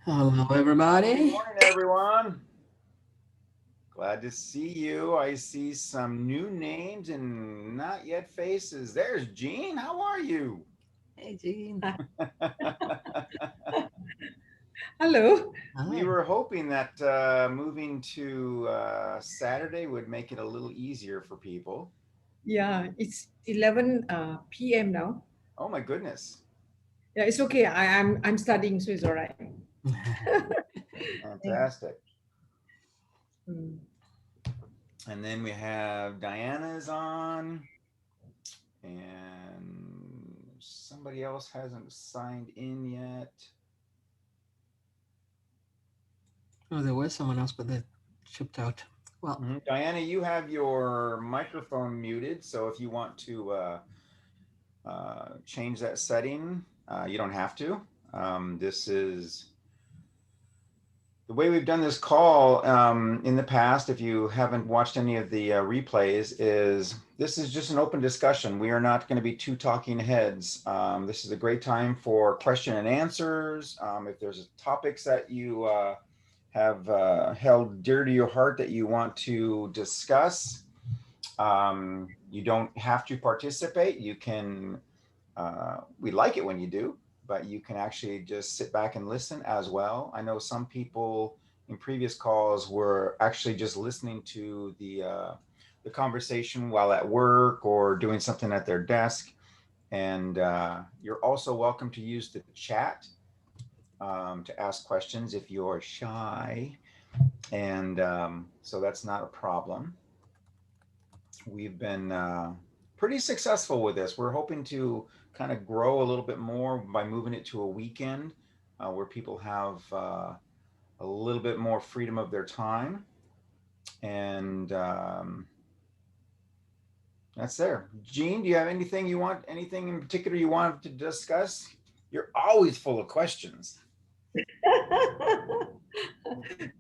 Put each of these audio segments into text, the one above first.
Hello, Good everybody. morning, everyone. Glad to see you. I see some new names and not yet faces. There's Jean. How are you? Hey, Jean. Hello. We Hi. were hoping that moving to Saturday would make it a little easier for people. Yeah, it's 11 p.m. now. Oh my goodness. Yeah, it's okay. I'm studying, so it's all right. Yeah. Fantastic. Mm. And then we have Diana's on, and somebody else hasn't signed in yet. Oh, there was someone else, but they shipped out. Well, Diana, you have your microphone muted, so if you want to change that setting, you don't have to. This is the way we've done this call in the past. If you haven't watched any of the replays, is this is just an open discussion. We are not going to be two talking heads. This is a great time for question and answers. If there's topics that you have held dear to your heart that you want to discuss, you don't have to participate. You can, we like it when you do, but you can actually just sit back and listen as well. I know some people in previous calls were actually just listening to the conversation while at work or doing something at their desk. And you're also welcome to use the chat to ask questions if you're shy. And so that's not a problem. We've been pretty successful with this. We're hoping to kind of grow a little bit more by moving it to a weekend where people have a little bit more freedom of their time. And that's there. Gene, do you have anything you want, anything in particular you want to discuss? You're always full of questions.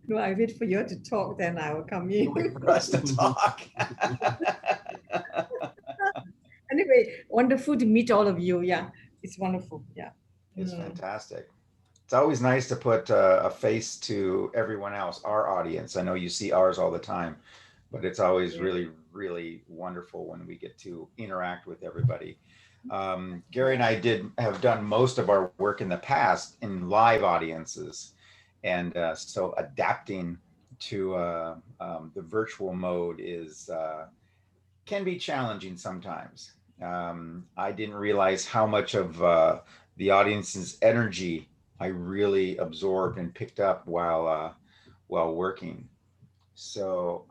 No, I wait for you to talk, then I will come You wait in. for us to talk. Anyway, wonderful to meet all of you. Yeah, it's wonderful. Yeah. It's Mm. fantastic. It's always nice to put a face to everyone else, our audience. I know you see ours all the time, but it's always Yeah. really, really wonderful when we get to interact with everybody. Gary and I did have done most of our work in the past in live audiences, and so adapting to the virtual mode is can be challenging sometimes. I didn't realize how much of the audience's energy I really absorbed and picked up while working. So,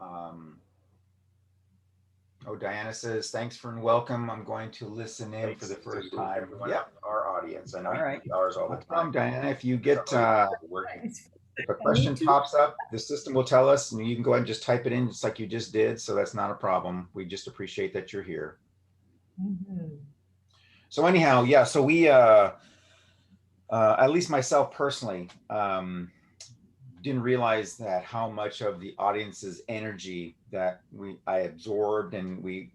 oh, Diana says, thanks for and welcome. I'm going to listen in for the first time. Yep, our audience. I know all you right. see ours all No the time. problem. Diana, if you get, It's if a for me question too. pops up, the system will tell us, and you can go ahead and just type it in just like you just did. So that's not a problem. We just appreciate that you're here. Mhm. So anyhow, yeah. So we, at least myself personally, didn't realize that how much of the audience's energy that I absorbed, and we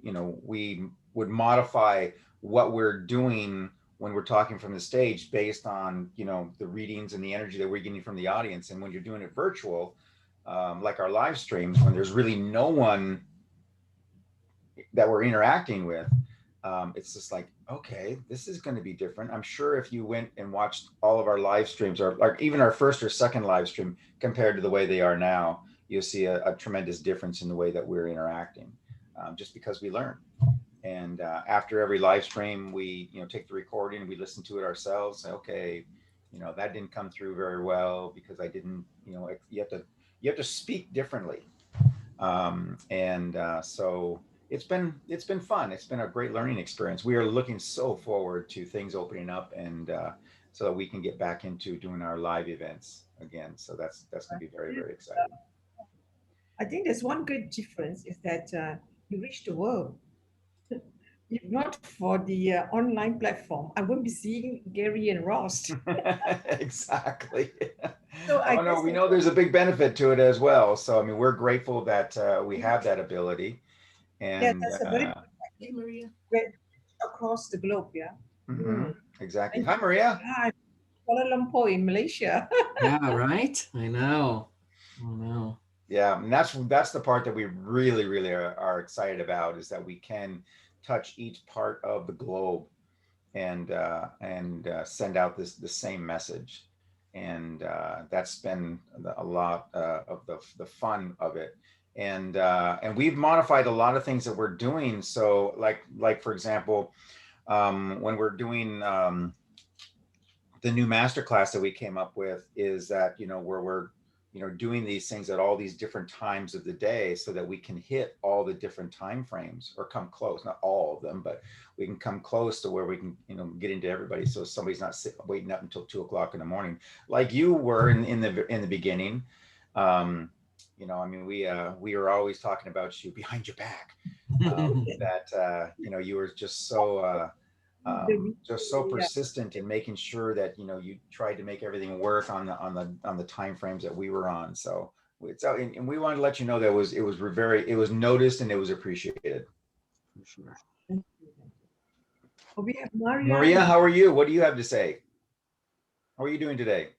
would modify what we're doing when we're talking from the stage based on the readings and the energy that we're getting from the audience. And when you're doing it virtual, like our live streams, when there's really no one that we're interacting with, it's just like, okay, this is going to be different. I'm sure if you went and watched all of our live streams, or like even our first or second live stream compared to the way they are now, you'll see a tremendous difference in the way that we're interacting, just because we learn. And after every live stream, we take the recording and we listen to it ourselves. Say, okay, that didn't come through very well because I didn't. You have to speak differently, and so it's been fun. It's been a great learning experience. We are looking so forward to things opening up, and so that we can get back into doing our live events again. So that's going to be very, very exciting. I think there's one great difference is that you reach the world. If not for the online platform, I wouldn't be seeing Gary and Ross. Exactly. So I Oh no, guess we know there's a big benefit to it as well. So I mean, we're grateful that we yeah, have that ability, yeah, and that's a very Hey, Maria. great across the globe. Yeah. mhm, Mm. exactly. And Hi, Maria. hi, Kuala Lumpur in Malaysia. Yeah, right? I know. I know. Yeah, and that's the part that we really are excited about, is that we can touch each part of the globe and send out the same message, and that's been a lot of the fun of it, and we've modified a lot of things that we're doing. So like for example, when we're doing the new master class that we came up with, is that where we're doing these things at all these different times of the day, so that we can hit all the different time frames, or come close, not all of them, but we can come close to where we can get into everybody, so somebody's not waiting up until 2 o'clock in the morning, like you were in the beginning. I mean, we were always talking about you behind your back, that you were just so Yeah. persistent in making sure that you tried to make everything work on the time frames that we were on. So and we wanted to let you know that it was noticed and it was appreciated. For sure. Thank you. Oh, we have Maria. Maria, how are you? What do you have to say? How are you doing today?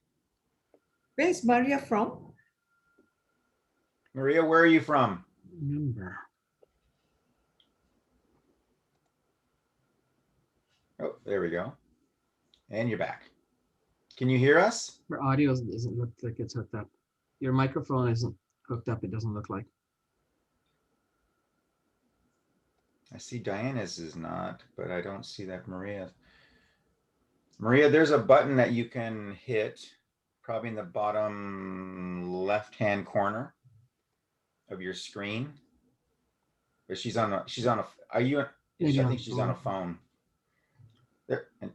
Where's Maria from? Maria, where are you from? Remember. Oh, there we go. And you're back. Can you hear us? Your audio doesn't look like it's hooked up. Your microphone isn't hooked up, it doesn't look like. I see Diana's is not, but I don't see that Maria. Maria, there's a button that you can hit, probably in the bottom left-hand corner of your screen. But she's on a, are you, Maybe I on think she's on a phone. There, and,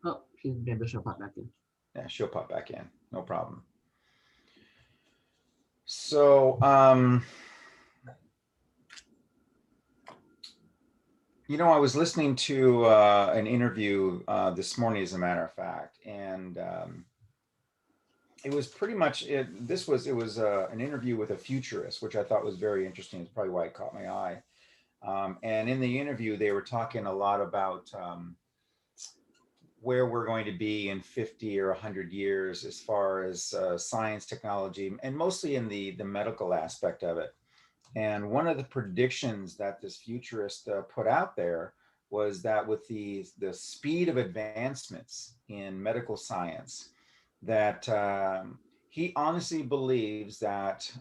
Oh, maybe she'll pop back in. yeah, she'll pop back in, no problem. So, I was listening to an interview this morning, as a matter of fact, and it was pretty much it. It was an interview with a futurist, which I thought was very interesting. It's probably why it caught my eye. And in the interview, they were talking a lot about where we're going to be in 50 or 100 years, as far as science, technology, and mostly in the medical aspect of it. And one of the predictions that this futurist put out there was that with the speed of advancements in medical science, that he honestly believes that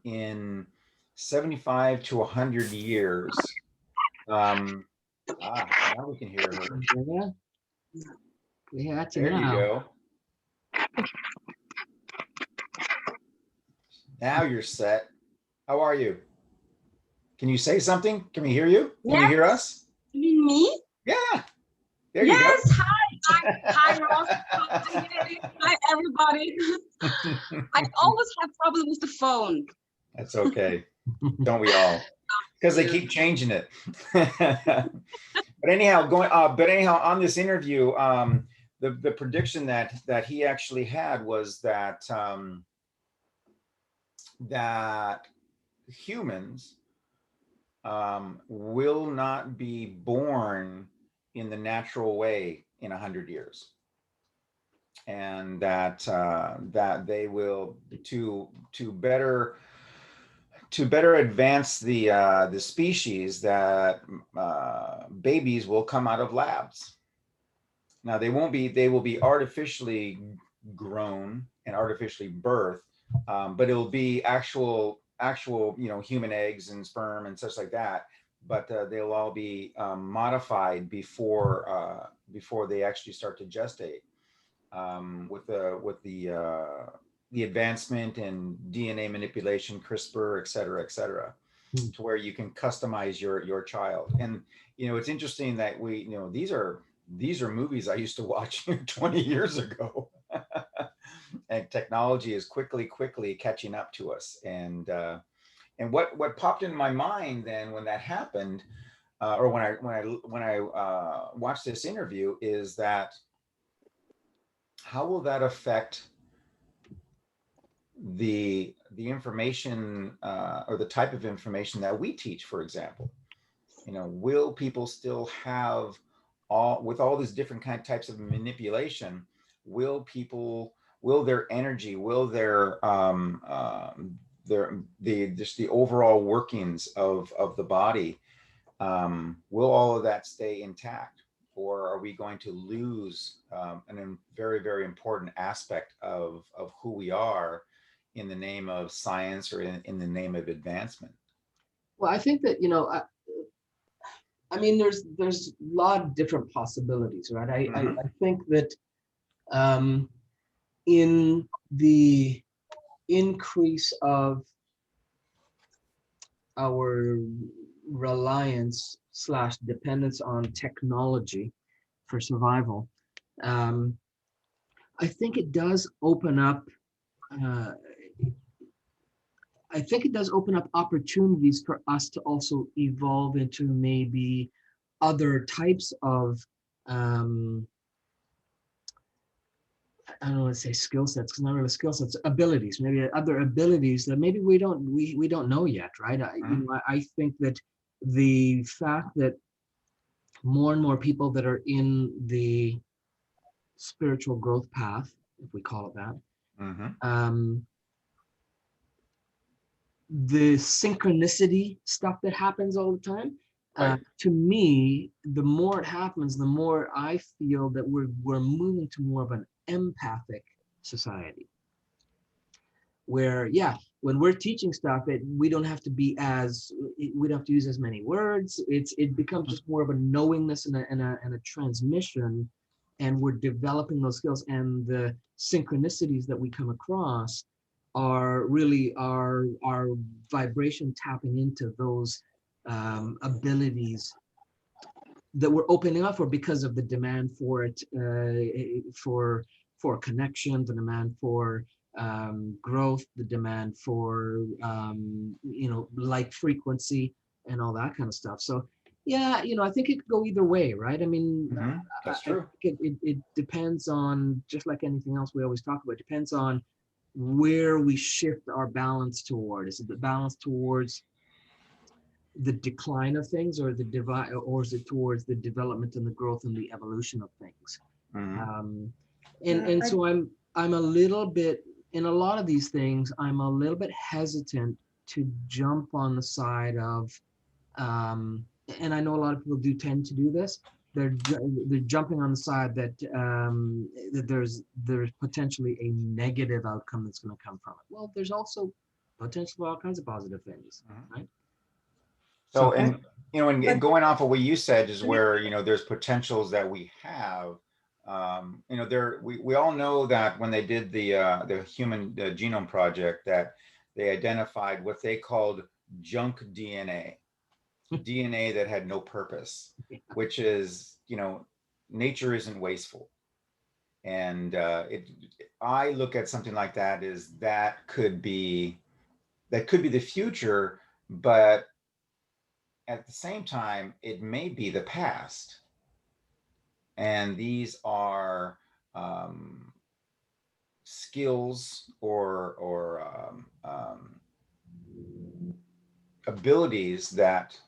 in 75 to 100 years, now we can hear her. Yeah. We had to There you now. go. Now you're set. How are you? Can you say something? Can we hear you? Can you hear us? You mean me? Yeah. There you Yes. go. Hi, Ross. Hi, everybody. I always have problems with the phone. That's okay. Don't we all? Because they keep changing it. But anyhow, on this interview, the prediction that he actually had was that that humans will not be born in the natural way in 100 years, and that they will, to better advance the species, that babies will come out of labs. Now they will be artificially grown and artificially birthed, but it'll be actual human eggs and sperm and such like that. But they'll all be modified before they actually start to gestate, with the advancement in DNA manipulation, CRISPR, et cetera, to where you can customize your child. And it's interesting that these are movies I used to watch 20 years ago. And technology is quickly catching up to us. And what popped in my mind then when that happened, or when I watched this interview, is that how will that affect the information, or the type of information that we teach, for example? Will people still have with all these different types of manipulation, will their energy, will just the overall workings of the body, will all of that stay intact, or are we going to lose a very, very important aspect of who we are in the name of science, or in the name of advancement? Well, I think that, I mean, there's a lot of different possibilities, right? I think that in the increase of our reliance / dependence on technology for survival, I think it does open up. Uh, I think it does open up opportunities for us to also evolve into maybe other types of I don't want to say skill sets, because not really skill sets, abilities, maybe other abilities that maybe we don't know yet, right? I think that the fact that more and more people that are in the spiritual growth path, if we call it that, the synchronicity stuff that happens all the time, Right. to me, the more it happens, the more I feel that we're moving to more of an empathic society, where, yeah, when we're teaching stuff, we don't have to we don't have to use as many words. It becomes just more of a knowingness and a transmission, and we're developing those skills, and the synchronicities that we come across are really our vibration tapping into those abilities that we're opening up for, because of the demand for it, for connection, the demand for growth, the demand for like frequency and all that kind of stuff. So yeah, I think it could go either way, right? I mean, That's I true. think it depends on, just like anything else we always talk about, it depends on where we shift our balance toward. Is it the balance towards the decline of things, or the divide, or is it towards the development and the growth and the evolution of things? And so I'm a little bit, in a lot of these things, I'm a little bit hesitant to jump on the side of, and I know a lot of people do tend to do this. They're jumping on the side that that there's potentially a negative outcome that's going to come from it. Well, there's also potentially all kinds of positive things, right? So, And- and but- going off of what you said is where, there's potentials that we have. We all know that when they did the Human Genome Project, that they identified what they called junk DNA, DNA that had no purpose, which is, nature isn't wasteful. And I look at something like that as that could be the future, but at the same time, it may be the past. And these are skills or abilities that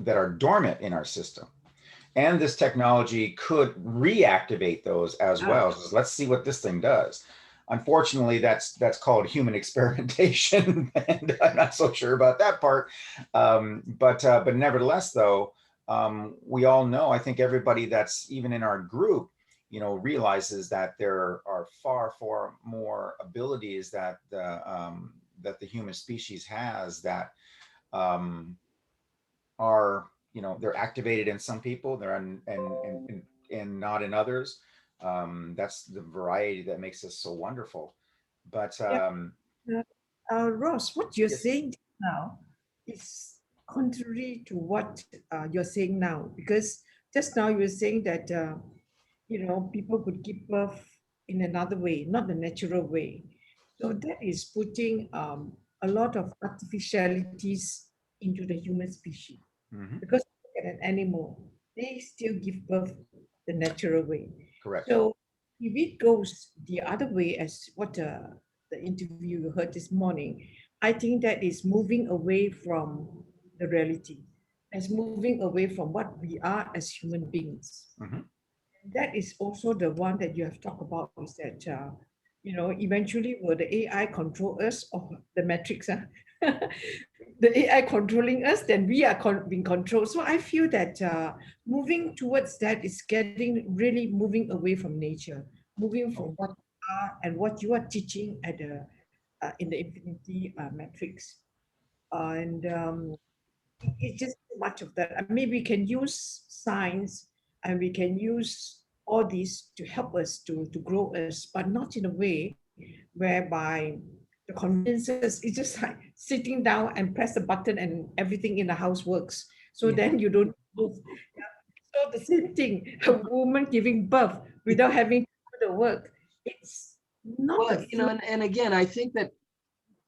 are dormant in our system. And this technology could reactivate those as well. So let's see what this thing does. Unfortunately, that's called human experimentation, and I'm not so sure about that part. But nevertheless, though, we all know, I think everybody that's even in our group, realizes that there are far, far more abilities that the human species has that are, they're activated in some people, they're and not in others. That's the variety that makes us so wonderful. But Ross, what you're yes. saying now is contrary to what you're saying now, because just now you were saying that people could give birth in another way, not the natural way. So that is putting a lot of artificialities into the human species. Because look at an animal, they still give birth the natural way. Correct. So if it goes the other way, as what the interview you heard this morning, I think that is moving away from the reality. as moving away from what we are as human beings. Mhm. That is also the one that you have talked about, is that eventually will the AI control us, or the matrix, the AI controlling us, then we are being controlled. So I feel that moving towards that is getting really moving away from nature, moving from Oh, what you are and what you are teaching at the in the infinity matrix. And it's just too much of that. I mean, we can use science and we can use all these to help us to grow us, but not in a way whereby the conveniences, it's just like sitting down and press the button and everything in the house works. So Yeah. then you don't move. Yeah. So the same thing, a woman giving birth without having to do the work, it's not Well, the flow, and again, I think that,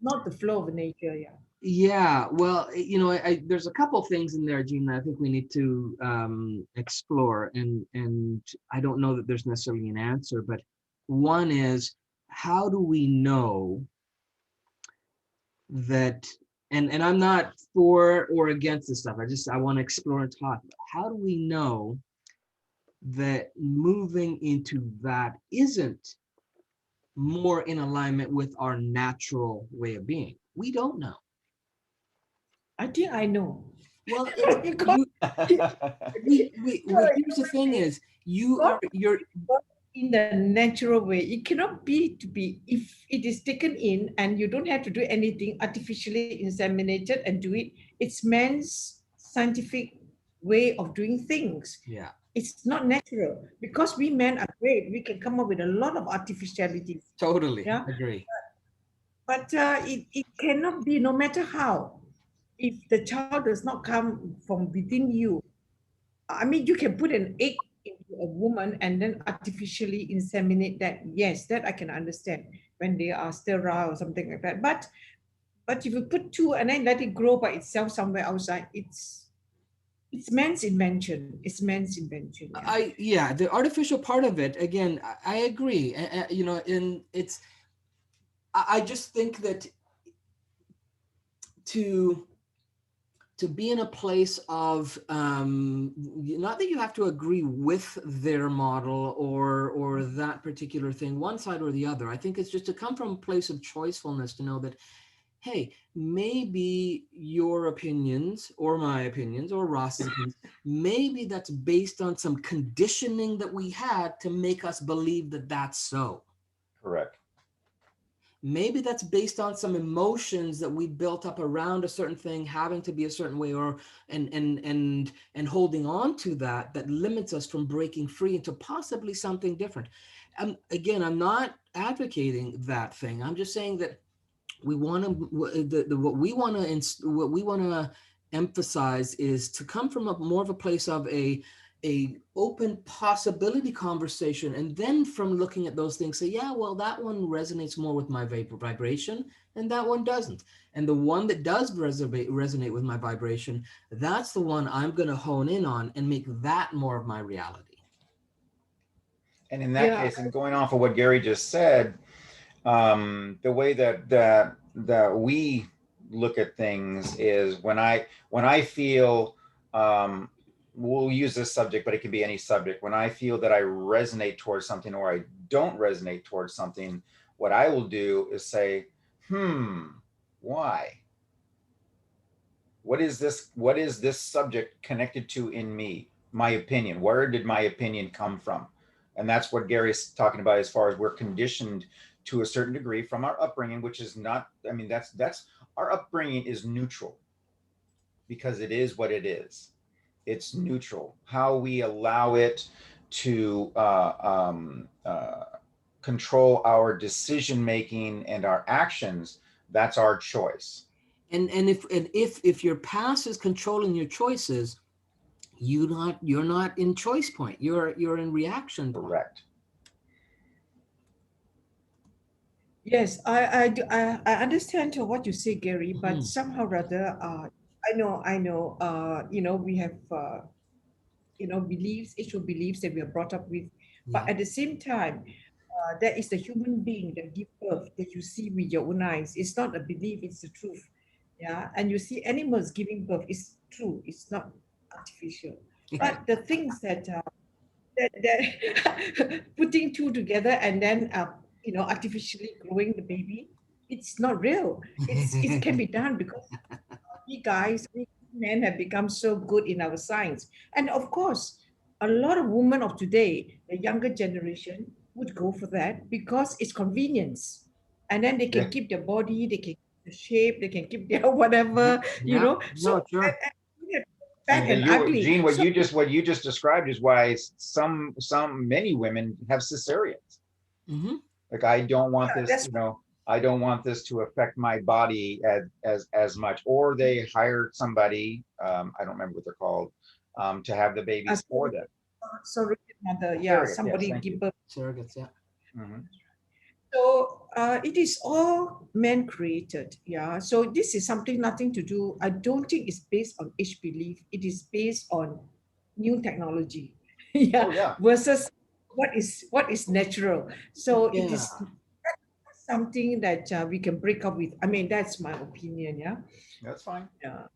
not the flow of nature. Yeah. yeah, well, there's a couple things in there, Gene, that I think we need to explore, and I don't know that there's necessarily an answer, but one is, how do we know that, and I'm not for or against this stuff. I want to explore and talk. How do we know that moving into that isn't more in alignment with our natural way of being? We don't know. I think I know. Well, it's because you. Here's the thing: is God you're work in the natural way. It cannot be to be, if it is taken in and you don't have to do anything, artificially inseminated and do it. It's man's scientific way of doing things. yeah, It's not natural, because we men are great. We can come up with a lot of artificialities. totally Yeah, agree. but it cannot be, no matter how. If the child does not come from within you, I mean, you can put an egg into a woman and then artificially inseminate that. Yes, that I can understand when they are sterile or something like that. But if you put two and then let it grow by itself somewhere outside, it's man's invention. It's man's invention. Yeah. Yeah, the artificial part of it, again, I agree. And it's, I just think that to be in a place of, not that you have to agree with their model or that particular thing, one side or the other. I think it's just to come from a place of choicefulness, to know that, hey, maybe your opinions or my opinions or Ross's opinions, maybe that's based on some conditioning that we had to make us believe that that's so. correct. Maybe that's based on some emotions that we built up around a certain thing having to be a certain way, or and holding on to that limits us from breaking free into possibly something different. Again, I'm not advocating that thing. I'm just saying that we want to, what we want to emphasize is to come from a more of a place of a open possibility conversation, and then from looking at those things, say, yeah, well, that one resonates more with my vibration and that one doesn't, and the one that does resonate with my vibration, that's the one I'm going to hone in on and make that more of my reality. And in that Yeah. case, and going off of what Gary just said, the way that we look at things is when I feel, we'll use this subject, but it can be any subject. When I feel that I resonate towards something or I don't resonate towards something, what I will do is say, why? What is this subject connected to in me? My opinion. Where did my opinion come from? And that's what Gary's talking about, as far as we're conditioned to a certain degree from our upbringing, which is not, I mean, that's our upbringing is neutral, because it is what it is. It's neutral. How we allow it to control our decision making and our actions, that's our choice. And if your past is controlling your choices, you're not in choice point, you're in reaction point. Correct. Yes, I understand what you say, Gary, but Mhm. somehow rather, I know, we have, beliefs, issue beliefs that we are brought up with, but Yeah. at the same time, there is the human being that give birth that you see with your own eyes. It's not a belief; it's the truth. Yeah, and you see animals giving birth. It's true. It's not artificial. Yeah. But the things that putting two together and then artificially growing the baby, it's not real. It can be done because we men have become so good in our science. And of course, a lot of women of today, the younger generation, would go for that because it's convenience. And then they Yeah. can keep their body, they can keep the shape, they can keep their Yeah. whatever, Yeah. So No, sure. fat But and you, ugly. Gene, So what you just described is why many women have cesareans. Hmm. Like, I don't want yeah, this, that's I don't want this to affect my body as much. Or they hired somebody, I don't remember what they're called, to have the a babies for them. surrogate mother. Yeah, Surrogate, yes, somebody thank you. give birth. Surrogates, yeah. Mhm. So it is all man created. Yeah. So this is something nothing to do. I don't think it's based on age belief. It is based on new technology. Oh Yeah. yeah, Versus what is natural. So it Yeah. is something that we can break up with. I mean, that's my opinion. Yeah. that's fine. Yeah.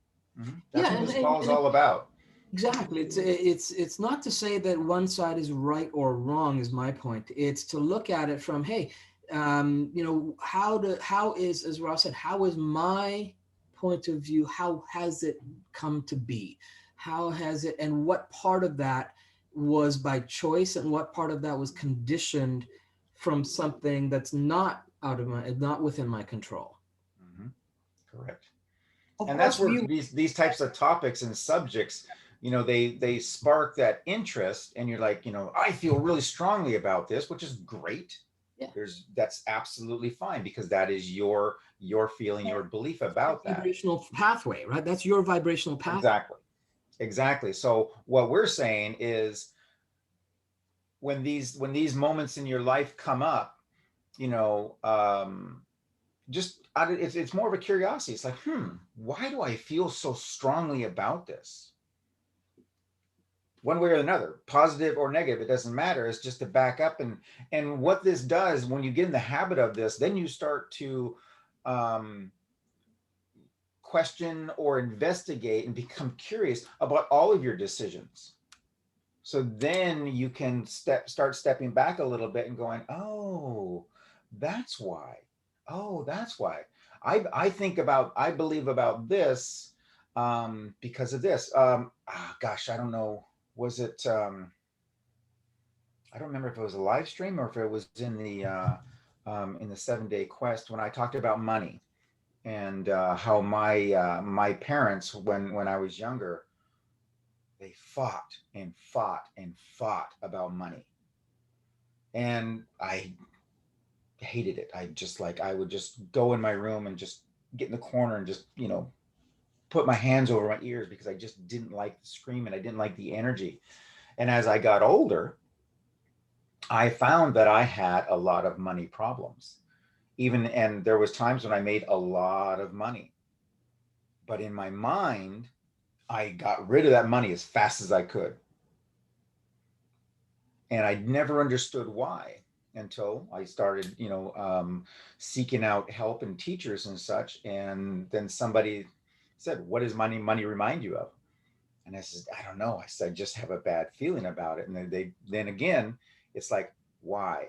That's Yeah, what this call is all about. exactly. It's not to say that one side is right or wrong is my point. It's to look at it from, hey, how is, as Ross said, how is my point of view, how has it come to be? How has it, and what part of that was by choice and what part of that was conditioned from something that's not within my control. Mhm. Correct. Of And that's course, where we these types of topics and subjects, they spark that interest, and you're like, I feel really strongly about this, which is great. Yeah. That's absolutely fine, because that is your feeling, your belief about that. Vibrational pathway, right? That's your vibrational pathway. Exactly. Exactly. So what we're saying is, when these moments in your life come up, you know, just it's more of a curiosity. It's like, why do I feel so strongly about this? One way or another, positive or negative, it doesn't matter. It's just to back up, and what this does, when you get in the habit of this, then you start to um, question or investigate and become curious about all of your decisions. So then you can start stepping back a little bit and going, oh, that's why. Oh, that's why. I believe about this, because of this. Gosh, I don't know. Was it? I don't remember if it was a live stream or if it was in the 7 Day Quest, when I talked about money, and how my parents, when I was younger, they fought and fought and fought about money, and I hated it. I would just go in my room and just get in the corner and just put my hands over my ears, because I just didn't like the screaming. I didn't like the energy. And as I got older, I found that I had a lot of money problems. And there was times when I made a lot of money, but in my mind, I got rid of that money as fast as I could. And I never understood why, until I started, seeking out help and teachers and such. And then somebody said, "What does money remind you of?" And I said, "I don't know." I said, "I just have a bad feeling about it." And then again, it's like, why?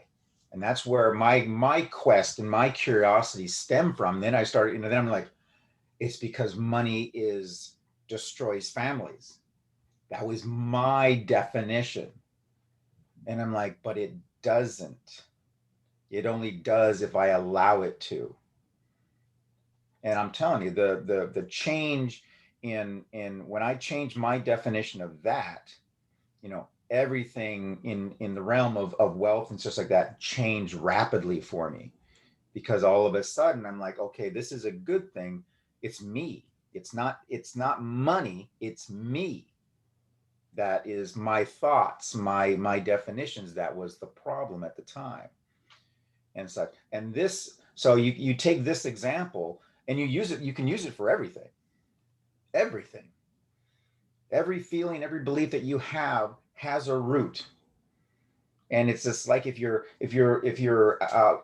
And that's where my quest and my curiosity stem from. Then I started, then I'm like, it's because money is destroys families. That was my definition. And I'm like, but it doesn't. It only does if I allow it to. And I'm telling you, the change in when I changed my definition of that, everything in the realm of wealth and just like that changed rapidly for me, because all of a sudden I'm like, okay, this is a good thing. It's me. It's not money. It's me. That is my thoughts, my definitions. That was the problem at the time, and such. And this, so you take this example and you use it. You can use it for everything. Everything. Every feeling, every belief that you have has a root. And it's just like if you're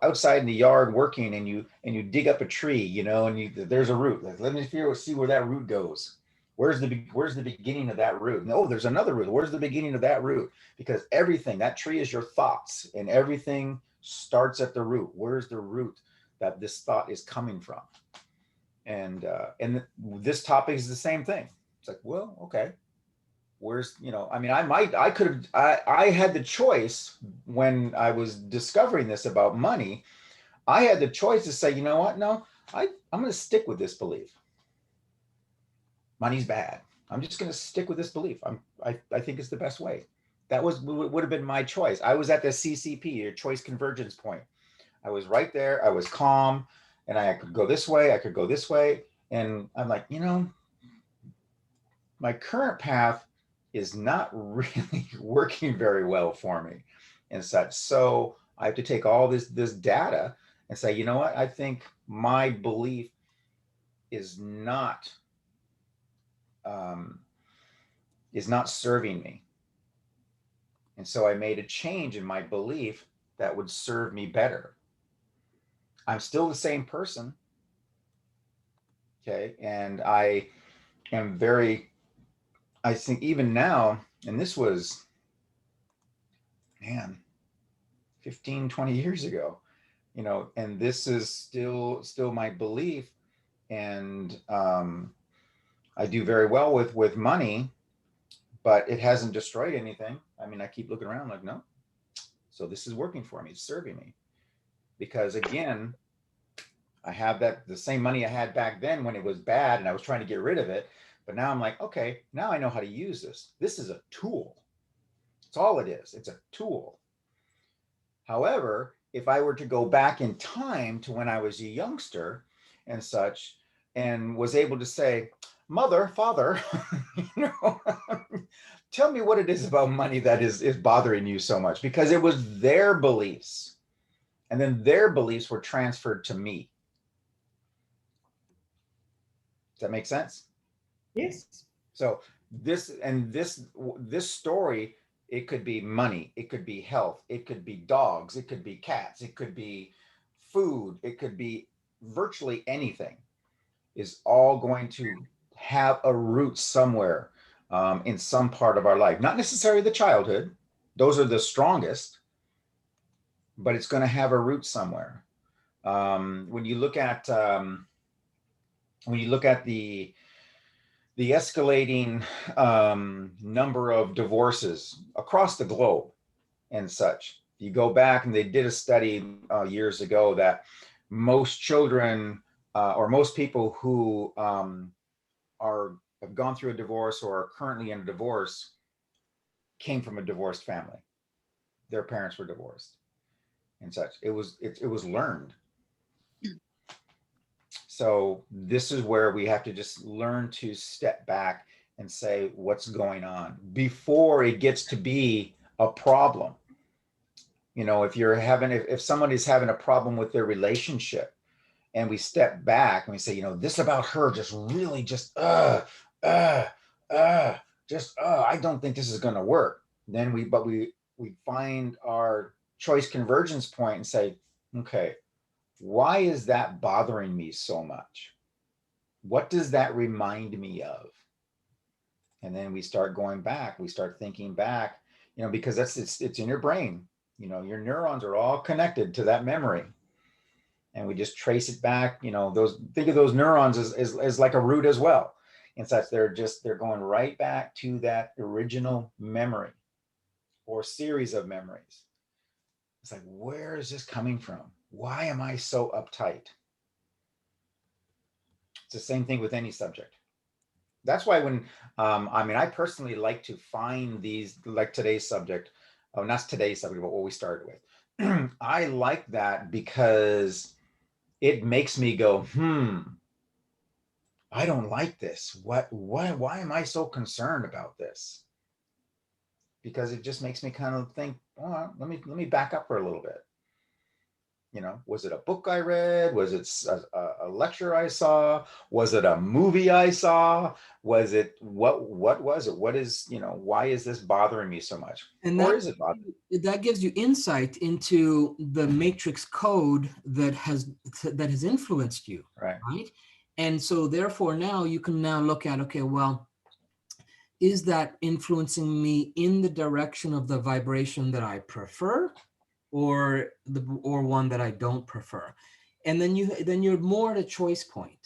outside in the yard working and you dig up a tree, you know, and there's a root. Like, let me see where that root goes. Where's the beginning of that root? No, there's another root. Where's the beginning of that root? Because everything, that tree is your thoughts, and everything starts at the root. Where's the root that this thought is coming from? And this topic is the same thing. It's like, well, okay, where's, you know, I mean, I had the choice when I was discovering this about money. I had the choice to say, you know what, no, I'm going to stick with this belief. Money's bad. I'm just going to stick with this belief. I think it's the best way. That would have been my choice. I was at the CCP, your choice convergence point. I was right there. I was calm, and I could go this way. I could go this way. And I'm like, you know, my current path is not really working very well for me and such. So I have to take all this data and say, you know what? I think my belief is not um, serving me. And so I made a change in my belief that would serve me better. I'm still the same person. Okay. And I am I think even now, and this was, man, 15, 20 years ago, you know, and this is still my belief. And I do very well with money, but it hasn't destroyed anything. I mean, I keep looking around like, no. So this is working for me. It's serving me. Because again, I have the same money I had back then when it was bad and I was trying to get rid of it. But now I'm like, okay, now I know how to use this. This is a tool. That's all it is. It's a tool. However, if I were to go back in time to when I was a youngster and such, and was able to say, mother, father, you know, tell me what it is about money that is bothering you so much, because it was their beliefs. And then their beliefs were transferred to me. Does that make sense? Yes. So this story, it could be money, it could be health, it could be dogs, it could be cats, it could be food, it could be virtually anything, is all going to have a root somewhere in some part of our life. Not necessarily the childhood; those are the strongest, but it's going to have a root somewhere. When you look at the escalating number of divorces across the globe and such. You go back, and they did a study years ago that most children or most people who have gone through a divorce or are currently in a divorce came from a divorced family. Their parents were divorced and such. It was learned. So this is where we have to just learn to step back and say what's going on before it gets to be a problem. You know, if someone is having a problem with their relationship, and we step back and we say, you know, this about her just really just I don't think this is going to work. Then we find our choice convergence point and say, okay, why is that bothering me so much? What does that remind me of? And then we start going back, we start thinking back, you know, because it's in your brain. You know, your neurons are all connected to that memory. And we just trace it back, you know, think of those neurons as like a root as well. And such, they're going right back to that original memory or series of memories. It's like, where is this coming from? Why am I so uptight? It's the same thing with any subject. That's why when I mean, I personally like to find these, like today's subject, not today's subject, but what we started with. I like that because it makes me go, I don't like this. Why am I so concerned about this? Because it just makes me kind of think, well, let me back up for a little bit. You know, was it a book I read? Was it a lecture I saw? Was it a movie I saw? Was it what was it? What is, you know, why is this bothering me so much? And Or is it bothering? that gives you insight into the matrix code that has influenced you, Right. right? And so therefore now you can now look at, okay, well, is that influencing me in the direction of the vibration that I prefer, or one that I don't prefer? And then you're more at a choice point,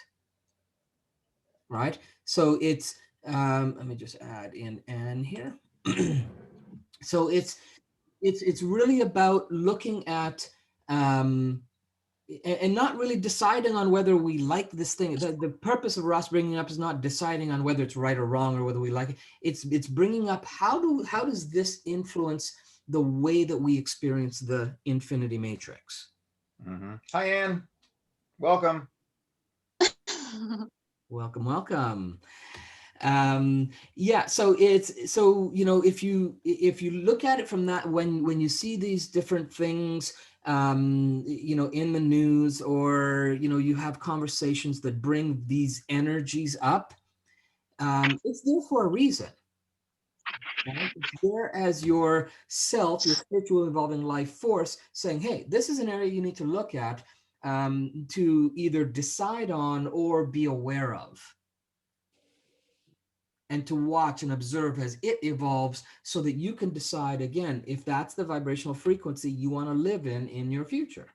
right? So it's let me just add in Anne here. So it's really about looking at and not really deciding on whether we like this thing. The purpose of Ross bringing up is not deciding on whether it's right or wrong or whether we like it. It's bringing up how does this influence the way that we experience the infinity matrix. Mm-hmm. Hi, Anne. Welcome. Welcome. Yeah, so you know, if you look at it from that, when you see these different things, you know, in the news, or you know, you have conversations that bring these energies up, it's there for a reason, right? It's there as your self, your spiritual evolving life force, saying, hey, this is an area you need to look at, to either decide on or be aware of, and to watch and observe as it evolves, so that you can decide again if that's the vibrational frequency you want to live in your future.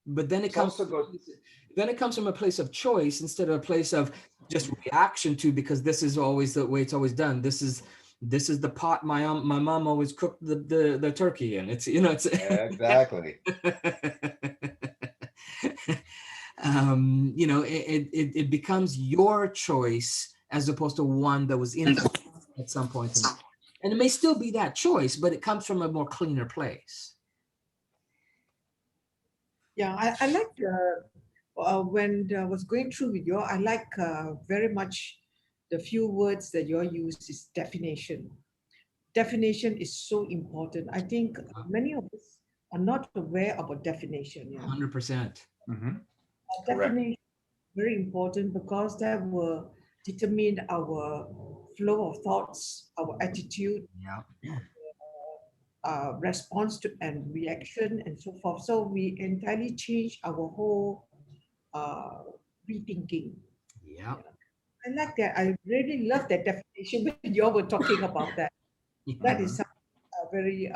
But then it It's comes also goes. from a place of choice instead of a place of just reaction to, because this is always the way it's always done. This is the pot my mom always cooked the turkey in. It's, you know, it's Exactly. You know, it becomes your choice as opposed to one that was influenced at some point in time. And it may still be that choice, but it comes from a more cleaner place. Yeah, I like when I was going through with you, I like very much the few words that you used is definition. Definition is so important. I think many of us are not aware about definition. Yeah, 100%. Mm-hmm. Correct. definition is very important because that will determine our flow of thoughts, our attitude, Yeah. response to and reaction and so forth. So we entirely change our whole uh, rethinking. Yeah. Yeah. I like that. I really love that definition when you all were talking about that. That Mm-hmm. is something very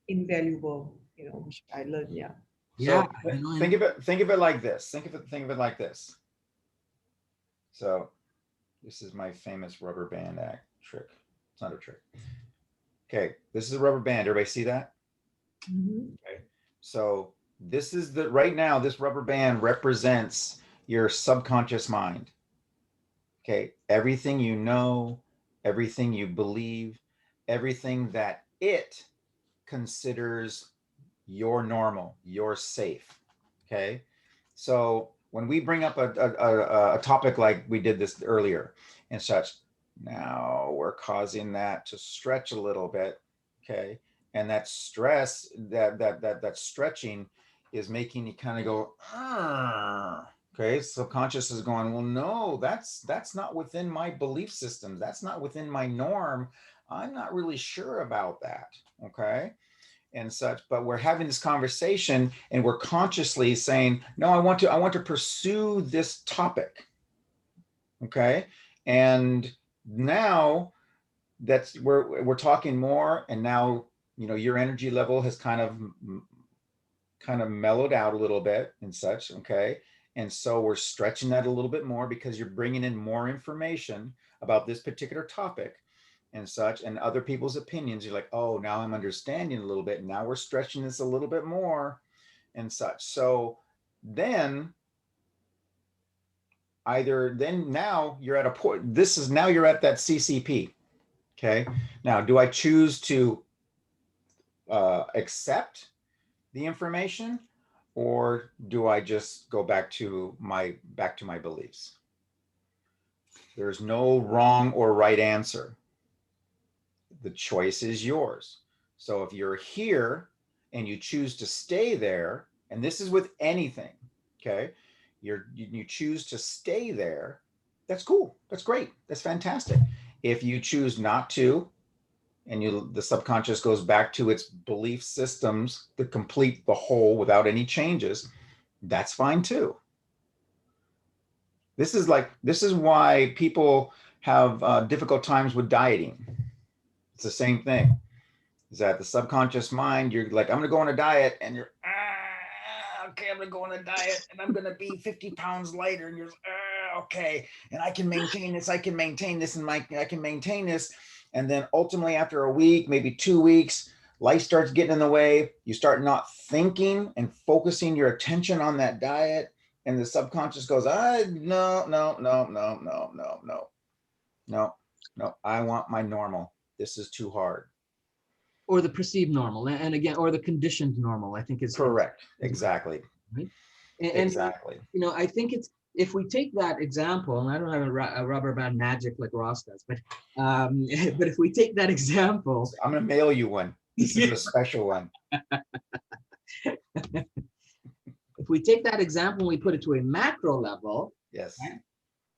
invaluable, which I learned. Yeah. Yeah. So You know, think and of it. Think of it like this. Think of it like this. So this is my famous rubber band act trick. It's not a trick. Okay, this is a rubber band. Everybody see that? Mhm. Okay. So this is the right now. This rubber band represents your subconscious mind. Okay, everything you know, everything you believe, everything that it considers your normal, you're safe. Okay. So when we bring up a topic like we did this earlier and such, now we're causing that to stretch a little bit. Okay. And that stress, that stretching is making you kind of go, ah. Okay. Subconscious is going, well, no, that's not within my belief systems. That's not within my norm. I'm not really sure about that. Okay, and such, but we're having this conversation and we're consciously saying, no, I want to pursue this topic. Okay. And now that's we're talking more, and now, you know, your energy level has kind of mellowed out a little bit and such. Okay. And so we're stretching that a little bit more because you're bringing in more information about this particular topic and such, and other people's opinions. You're like, oh, now I'm understanding a little bit. Now we're stretching this a little bit more and such. So then now you're at a point, this is now you're at that CCP. Okay. Now, do I choose to accept the information, or do I just go back to my beliefs? There's no wrong or right answer. The choice is yours. So if you're here and you choose to stay there, and this is with anything, okay? You choose to stay there, that's cool. That's great. That's fantastic. If you choose not to, and the subconscious goes back to its belief systems to complete the whole without any changes, that's fine too. This is why people have difficult times with dieting. It's the same thing. Is that the subconscious mind? You're like, I'm gonna go on a diet, and you're okay. I'm gonna go on a diet, and I'm gonna be 50 pounds lighter, and you're okay, and I can maintain this. I can maintain this, and I can maintain this. And then ultimately, after a week, maybe 2 weeks, life starts getting in the way. You start not thinking and focusing your attention on that diet, and the subconscious goes, no, no, no, no, no, no, no, no, no. I want my normal. This is too hard. Or the perceived normal, and again, or the conditioned normal, I think is correct. Exactly. Right. And exactly. I think it's, if we take that example, and I don't have a rubber band magic like Ross does, but but if we take that example, I'm gonna mail you one. This is a special one. If we take that example and we put it to a macro level, yes, right,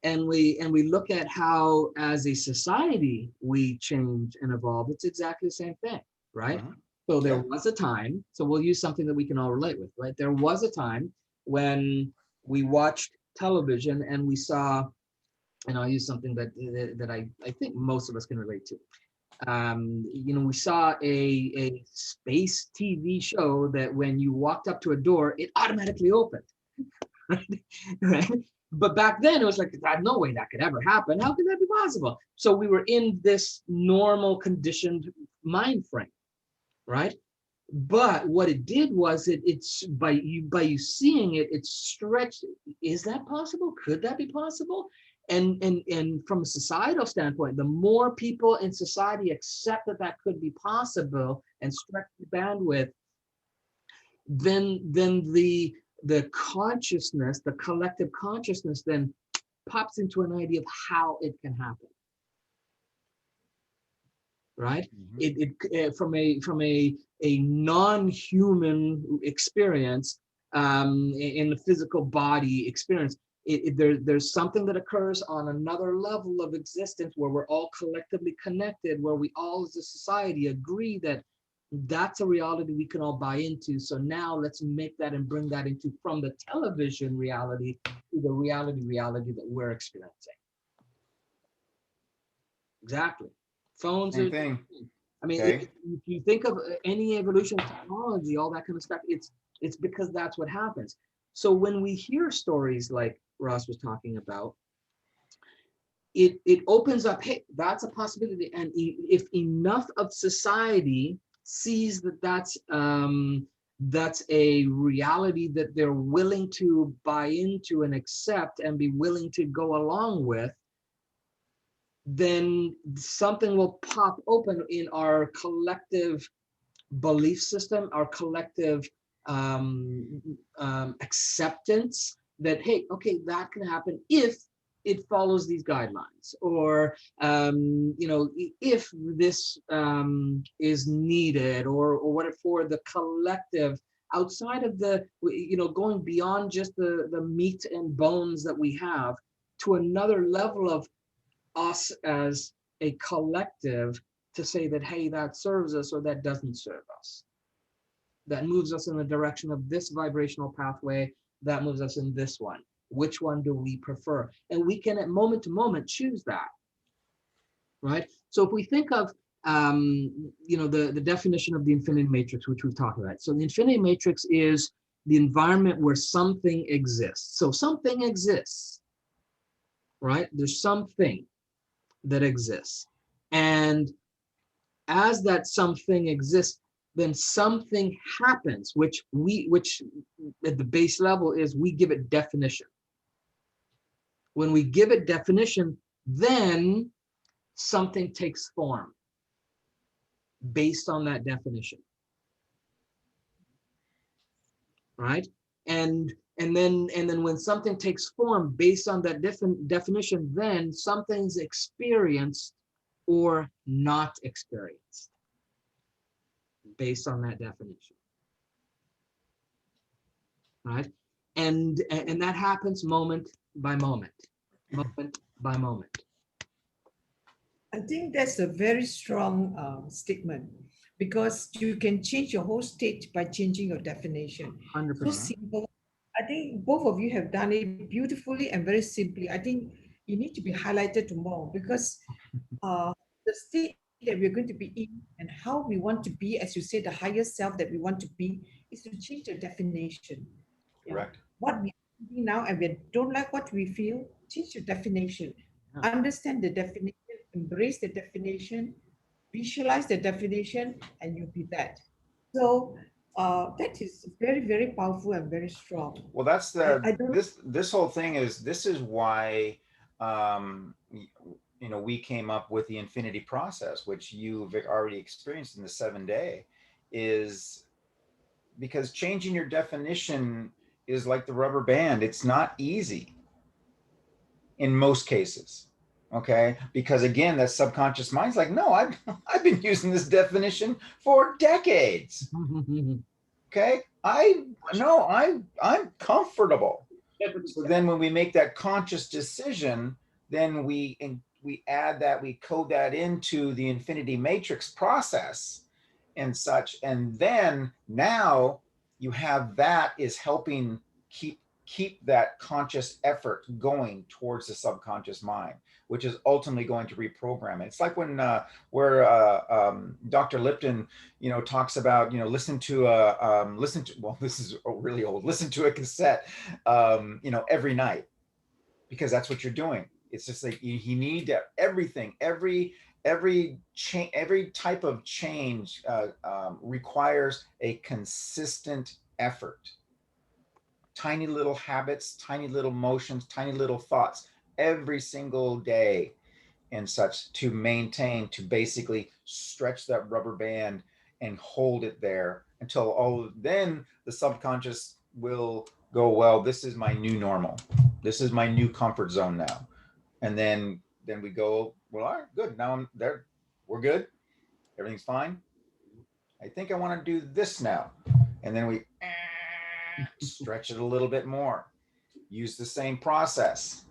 and we look at how as a society we change and evolve, it's exactly the same thing, right? mm-hmm. So there was a time, so we'll use something that we can all relate with, right? There was a time when we watched television and we saw, and I'll use something that I think most of us can relate to. We saw a space TV show that when you walked up to a door, it automatically opened. Right? But back then it was like, no way that could ever happen. How could that be possible? So we were in this normal conditioned mind frame, right? But what it did was it's by you seeing it, it stretched. Is that possible? Could that be possible? And from a societal standpoint, the more people in society accept that that could be possible and stretch the bandwidth, then the consciousness, the collective consciousness, then pops into an idea of how it can happen. Right? Mm-hmm. From a non-human experience, in the physical body experience, there's something that occurs on another level of existence where we're all collectively connected, where we all as a society agree that that's a reality we can all buy into. So now let's make that and bring that into, from the television reality to the reality that we're experiencing. Exactly. Phones Same are, thing. I mean, Okay. if you think of any evolution of technology, all that kind of stuff, it's because that's what happens. So when we hear stories like Ross was talking about, it opens up, hey, that's a possibility. And if enough of society sees that that's a reality that they're willing to buy into and accept and be willing to go along with, then something will pop open in our collective belief system, our collective acceptance that, hey, okay, that can happen if it follows these guidelines, or if this is needed, or what for the collective, outside of the, going beyond just the meat and bones that we have, to another level of us as a collective, to say that, hey, that serves us or that doesn't serve us. That moves us in the direction of this vibrational pathway, that moves us in this one. Which one do we prefer? And we can, at moment to moment, choose that, right? So if we think of, the definition of the infinity matrix, which we've talked about. So the infinity matrix is the environment where something exists. So something exists, right? There's something that exists. And as that something exists, then something happens, which at the base level is we give it definition. When we give it definition, then something takes form based on that definition, right? And then when something takes form based on that definition, then something's experienced or not experienced based on that definition. right? And that happens moment by moment, moment by moment. I think that's a very strong statement because you can change your whole state by changing your definition. So 100%. simple. I think both of you have done it beautifully and very simply. I think you need to be highlighted to more because the state that we're going to be in and how we want to be, as you say, the higher self that we want to be, is to change the definition. Yeah. Correct. What we are thinking now and we don't like what we feel, change the definition. Yeah. Understand the definition, embrace the definition, visualize the definition, and you'll be that. So that is very, very powerful and very strong. Well, that's I don't this whole thing is, this is why we came up with the infinity process, which you've already experienced in the 7 day, is because changing your definition is like the rubber band. It's not easy in most cases. Okay, because again, that subconscious mind's like, no, I've been using this definition for decades. Okay, I'm comfortable. So then when we make that conscious decision, then we add that, we code that into the infinity matrix process and such, and then now you have that is helping keep that conscious effort going towards the subconscious mind, which is ultimately going to reprogram it. It's like when where Dr. Lipton talks about listen to well, this is really old, listen to a cassette every night, because that's what you're doing. It's just like you need everything, every type of change requires a consistent effort. Tiny little habits, tiny little motions, tiny little thoughts every single day and such, to maintain, to basically stretch that rubber band and hold it there until then the subconscious will go, well, this is my new normal, this is my new comfort zone now. And then we go, well, all right, good, now I'm there, we're good, everything's fine, I think I want to do this now. And then we stretch it a little bit more, use the same process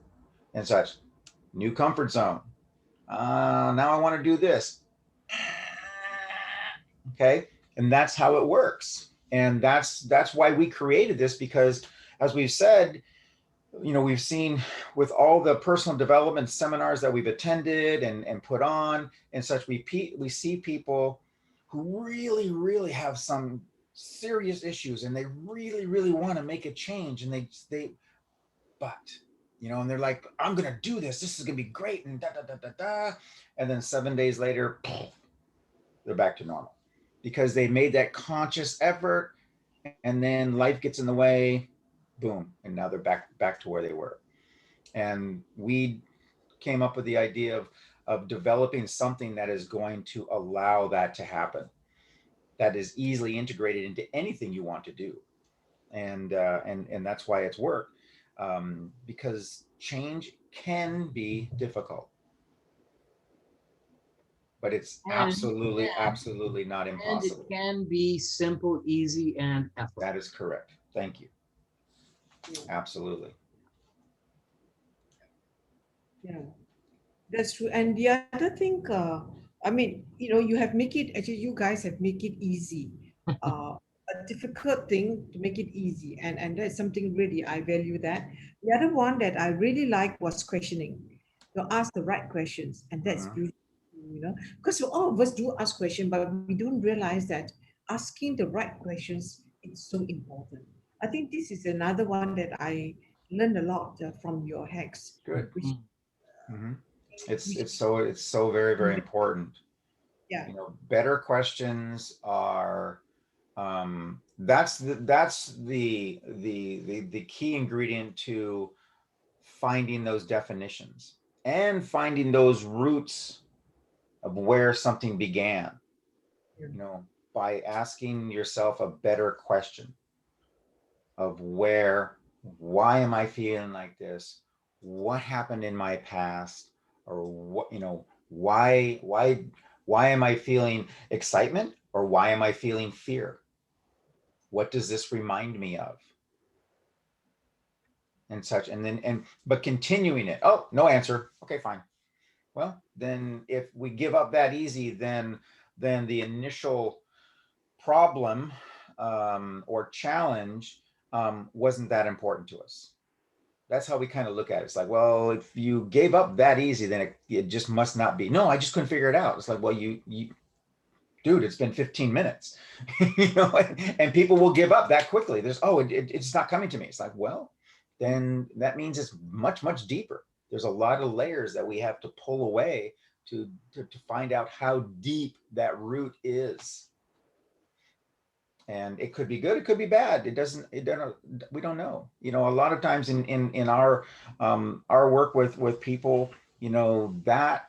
and such, new comfort zone, now I want to do this. Okay, and that's how it works. And that's why we created this, because as we've said, we've seen with all the personal development seminars that we've attended and put on and such, we see people who really, really have some serious issues and they really, really want to make a change, and but and they're like, I'm gonna do this is gonna be great, and da da da da da, and then 7 days later they're back to normal, because they made that conscious effort, and then life gets in the way, boom, and now they're back to where they were. And we came up with the idea of developing something that is going to allow that to happen, that is easily integrated into anything you want to do. And that's why it's worked, because change can be difficult, but it's And absolutely not it impossible. can be simple, easy, and effortless. That is correct. Thank you. Absolutely. Yeah, that's true. And the other thing, I mean, you have make it, actually, you guys have make it easy. A difficult thing to make it easy. And that's something really, I value that. The other one that I really like was questioning. You ask the right questions, and that's Mhm. beautiful, because all of us do ask questions, but we don't realize that asking the right questions is so important. I think this is another one that I learned a lot from your hacks, Good. which Hmm. which It's so very, very important. yeah, Better questions are, that's the key ingredient to finding those definitions and finding those roots of where something began, yeah, you know, by asking yourself a better question of why am I feeling like this? What happened in my past? Or why am I feeling excitement? Or why am I feeling fear? What does this remind me of? and such, and then but continuing it. Oh, no answer. Okay, fine. Well, then if we give up that easy, then the initial problem or challenge wasn't that important to us. That's how we kind of look at it. It's like, well, if you gave up that easy, then it just must not be. No, I just couldn't figure it out. It's like, well, you dude, it's been 15 minutes, you know, and people will give up that quickly. There's, oh, it's not coming to me. It's like, well, then that means it's much, much deeper. There's a lot of layers that we have to pull away to find out how deep that root is. And it could be good, it could be bad. We don't know. You know, a lot of times in our work with people, you know, that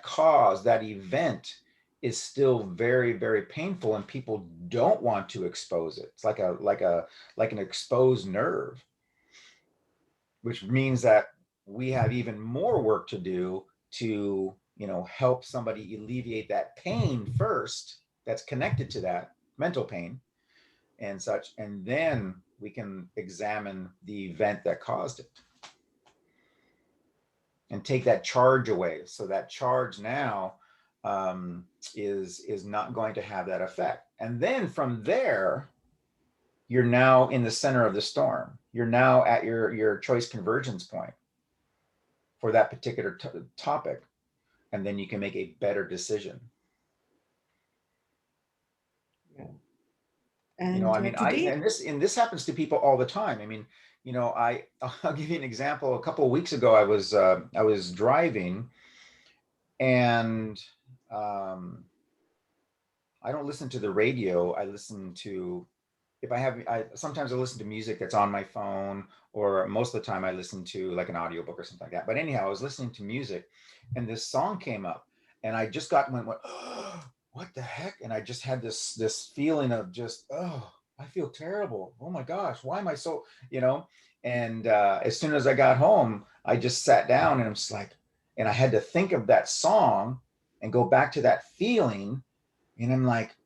cause, that event is still very, very painful, and people don't want to expose it. It's like an exposed nerve, which means that we have even more work to do to, you know, help somebody alleviate that pain first that's connected to that mental pain and such, and then we can examine the event that caused it and take that charge away. So that charge now is not going to have that effect. And then from there, you're now in the center of the storm. You're now at your choice convergence point for that particular topic, and then you can make a better decision. Yeah. You know, And I mean, today, and this happens to people all the time. I mean, you know, I'll give you an example. A couple of weeks ago, I was driving, and I don't listen to the radio. I listen to, if I sometimes I listen to music that's on my phone, or most of the time I listen to like an audiobook or something like that. But anyhow, I was listening to music, and this song came up, and I just went, oh, what the heck? And I just had this feeling of just, oh, I feel terrible. Oh my gosh, why am I so, you know? And as soon as I got home, I just sat down, and I'm just like, and I had to think of that song and go back to that feeling, and I'm like,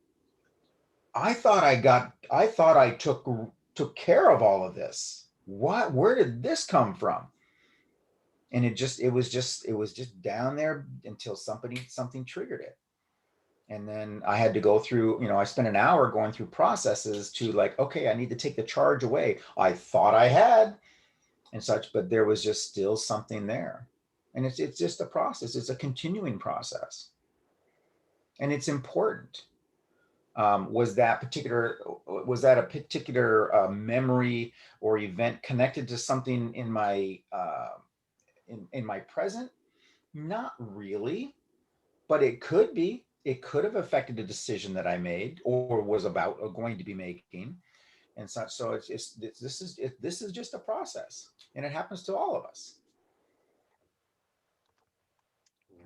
I thought I took care of all of this. Where did this come from? And it was just down there until something triggered it. And then I had to go through, you know, I spent an hour going through processes to like, okay, I need to take the charge away. I thought I had and such, but there was just still something there. And it's just a process. It's a continuing process. And it's important. Was that a particular memory or event connected to something in my in my present? Not really, but it could be. It could have affected a decision that I made or was about or going to be making, and such. So this is just a process, and it happens to all of us.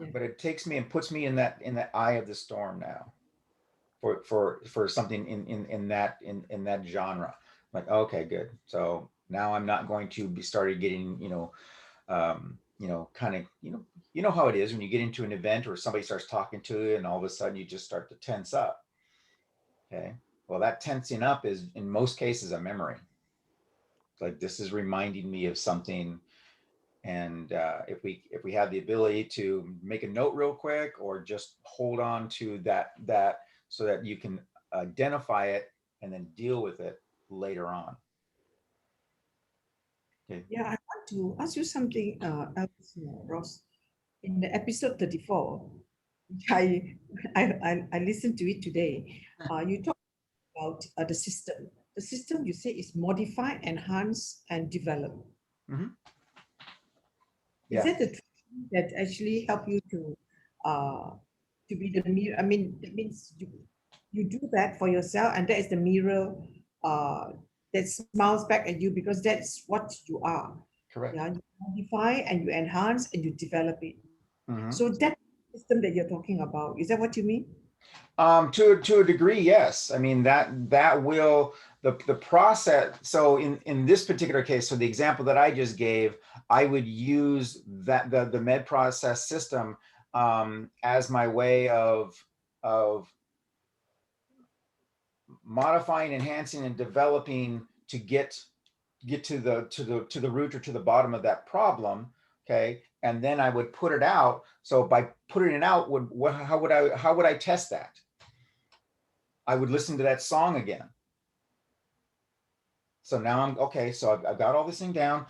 yeah, But it takes me and puts me in that eye of the storm now. For something in that genre. Like, okay, good. So now I'm not going to be started getting, kind of, you know how it is when you get into an event or somebody starts talking to you, and all of a sudden you just start to tense up. Okay. Well, that tensing up is in most cases a memory. Like, this is reminding me of something. And if we have the ability to make a note real quick, or just hold on to that so that you can identify it and then deal with it later on. Okay. yeah, I want to ask you something else, Ross. In the episode 34, I I listened to it today. You talk about the system. The system you say is modify, enhance, and develop. Mm-hmm. Is Yeah. that the training that actually help you uh to be the mirror? I mean, it means you do that for yourself, and that is the mirror uh that smiles back at you because that's what you are. Correct. Yeah, you modify and you enhance and you develop it. Mm-hmm. So that system that you're talking about, is that what you mean? To a degree, yes. I mean, that will the process. So in this particular case, so the example that I just gave, I would use that the med process system as my way of modifying, enhancing, and developing to get to the root or to the bottom of that problem. Okay, and then I would put it out. So by putting it out, how would I test that? I would listen to that song again. So now I'm okay. So I've got all this thing down.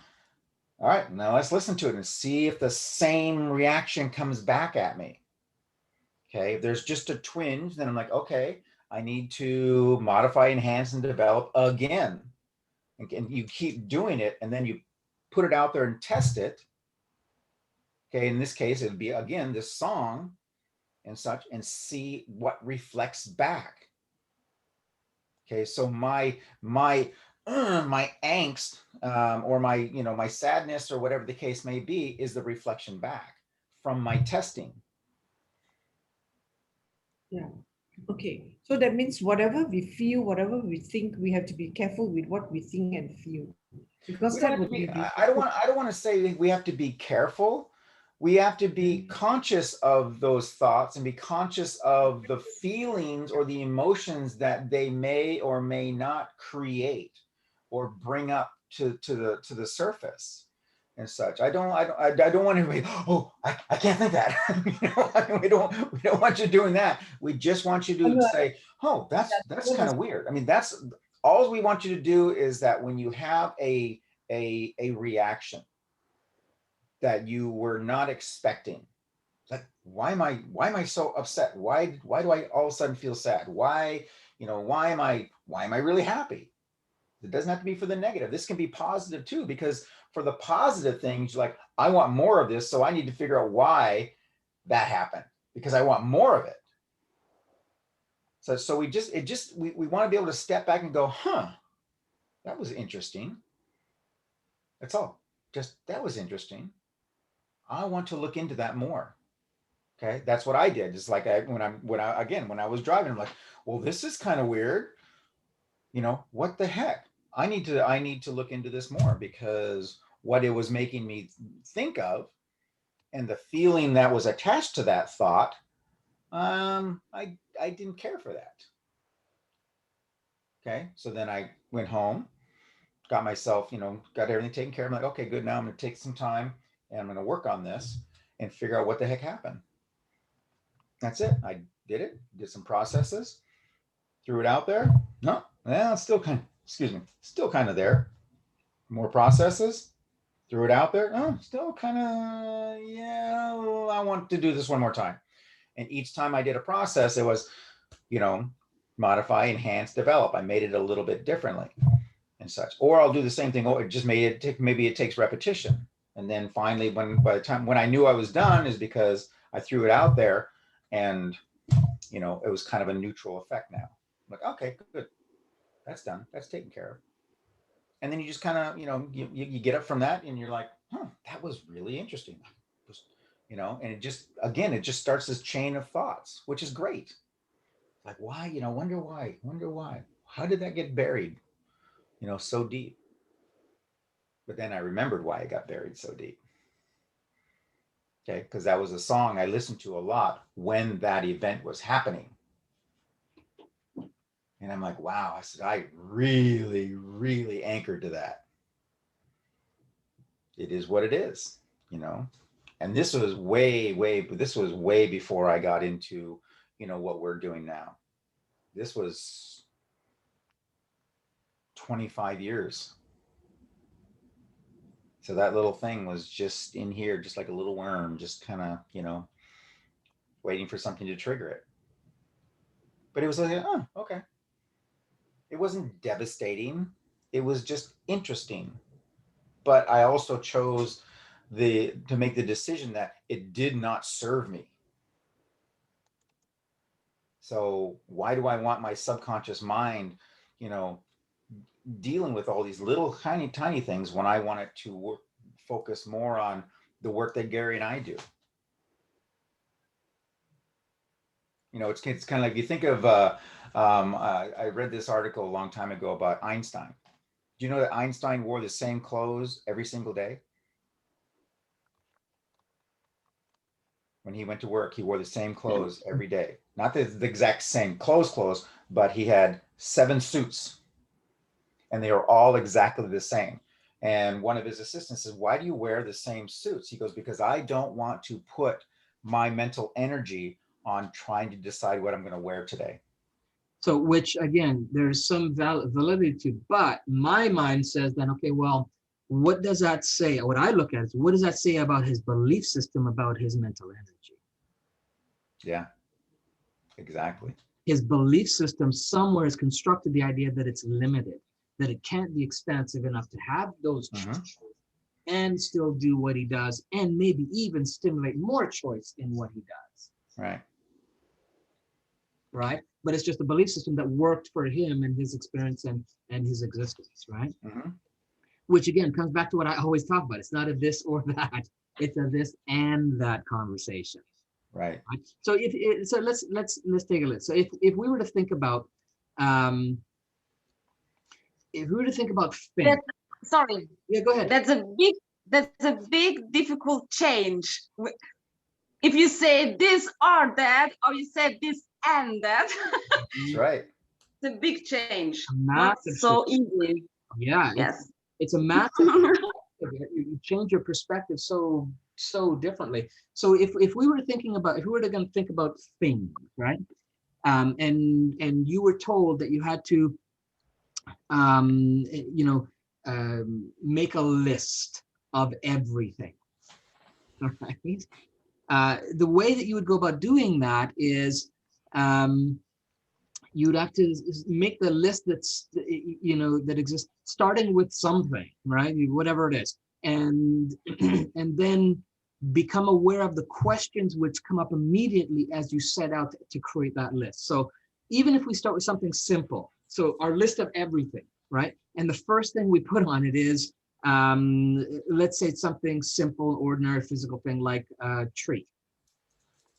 All right, now let's listen to it and see if the same reaction comes back at me. Okay, if there's just a twinge, then I'm like, okay, I need to modify, enhance, and develop again. And you keep doing it, and then you put it out there and test it. Okay, in this case, it'd be again this song and such, and see what reflects back. Okay, so my angst or my sadness or whatever the case may be is the reflection back from my testing. Yeah. Okay. So that means whatever we feel, whatever we think, we have to be careful with what we think and feel, because We don't that have to would be. be. I don't want to say we have to be careful. We have to be conscious of those thoughts and be conscious of the feelings or the emotions that they may or may not create or bring up to the surface and such. I don't want everybody, oh, I can't think that. I mean, we don't want you doing that. We just want you to say, oh, that's kind of weird. I mean, that's all we want you to do is that when you have a reaction that you were not expecting, like why am I so upset? Why do I all of a sudden feel sad? Why am I really happy? It doesn't have to be for the negative. This can be positive too, because for the positive things, like I want more of this, so I need to figure out why that happened because I want more of it. So we want to be able to step back and go, huh, that was interesting. That's all. Just that was interesting. I want to look into that more. Okay, that's what I did. It's like when I was driving, I'm like, well, this is kind of weird. What the heck? I need to look into this more because what it was making me think of and the feeling that was attached to that thought, I didn't care for that. Okay, so then I went home, got myself, got everything taken care of. I'm like, okay, good. Now I'm going to take some time and I'm going to work on this and figure out what the heck happened. That's it. I did it, did some processes, threw it out there. No, well, it's still still kind of there. More processes, threw it out there. Oh, still kind of, yeah, I want to do this one more time. And each time I did a process, it was, modify, enhance, develop. I made it a little bit differently and such. Or I'll do the same thing. Oh, it just maybe it takes repetition. And then finally, by the time when I knew I was done is because I threw it out there and, it was kind of a neutral effect now. I'm like, okay, good. That's done. That's taken care of. And then you just kind of, you get up from that and you're like, that was really interesting. And it just starts this chain of thoughts, which is great. Like, why, wonder why. How did that get buried, so deep? But then I remembered why it got buried so deep. Okay, because that was a song I listened to a lot when that event was happening. And I'm like, wow, I said, I really, really anchored to that. It is what it is, And this was way before I got into, what we're doing now. This was 25 years. So that little thing was just in here, just like a little worm, just kind of, waiting for something to trigger it. But it was like, oh, okay. It wasn't devastating. It was just interesting. But I also chose to make the decision that it did not serve me. So why do I want my subconscious mind, dealing with all these little tiny things when I want it to focus more on the work that Gary and I do? It's kind of like you think of. I read this article a long time ago about Einstein. Do you know that Einstein wore the same clothes every single day? When he went to work, he wore the same clothes every day. not the exact same clothes, but he had 7 suits, and they were all exactly the same. And one of his assistants says, "Why do you wear the same suits?" He goes, "Because I don't want to put my mental energy on trying to decide what I'm going to wear today." So, which again, there's some validity to, but my mind says then, okay, well, what does that say? What I look at is, what does that say about his belief system, about his mental energy? Yeah, exactly. His belief system somewhere has constructed the idea that it's limited, that it can't be expansive enough to have those choices and still do what he does, and maybe even stimulate more choice in what he does. Right. Right? But it's just a belief system that worked for him and his experience and his existence, right? Which again comes back to what I always talk about. It's not a this or that. It's a this and that conversation. Right. So let's take a look. So if we were to think about fame. Sorry. Yeah, go ahead. That's a big difficult change. If you say this or that, or you say this and that. That's right. It's a big change. Not so easy. Yeah. Yes. It's a massive. You change your perspective so differently. So if we were thinking about, if we were going to think about things, right? And you were told that you had to, make a list of everything. All right. The way that you would go about doing that is, you'd have to make the list that's, that exists, starting with something, right? Whatever it is, and and then become aware of the questions which come up immediately as you set out to create that list. So even if we start with something simple, so our list of everything, right? And the first thing we put on it is, let's say it's something simple, ordinary, physical thing like a tree.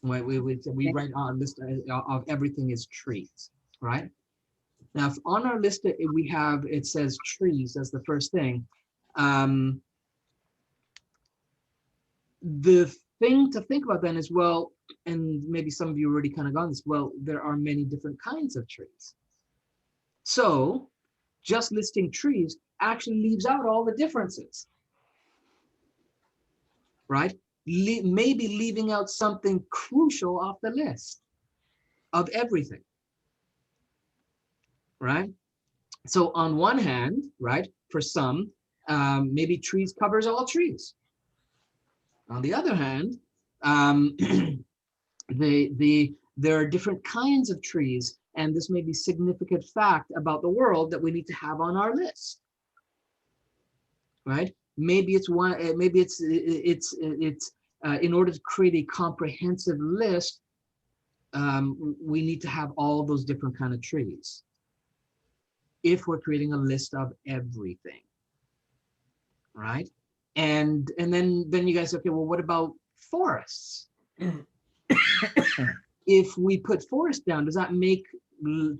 We write our list of everything is trees, right? Now, if on our list it says trees as the first thing, the thing to think about then is, well, and maybe some of you already kind of gone this, well, there are many different kinds of trees. So just listing trees actually leaves out all the differences, right? Maybe leaving out something crucial off the list of everything, right? So on one hand, right, for some, maybe trees covers all trees. On the other hand, there are different kinds of trees, and this may be significant fact about the world that we need to have on our list, right? Maybe it's one. Maybe it's in order to create a comprehensive list, we need to have all those different kind of trees. If we're creating a list of everything, right? And then you guys, okay, well, what about forests? If we put forest down, does that make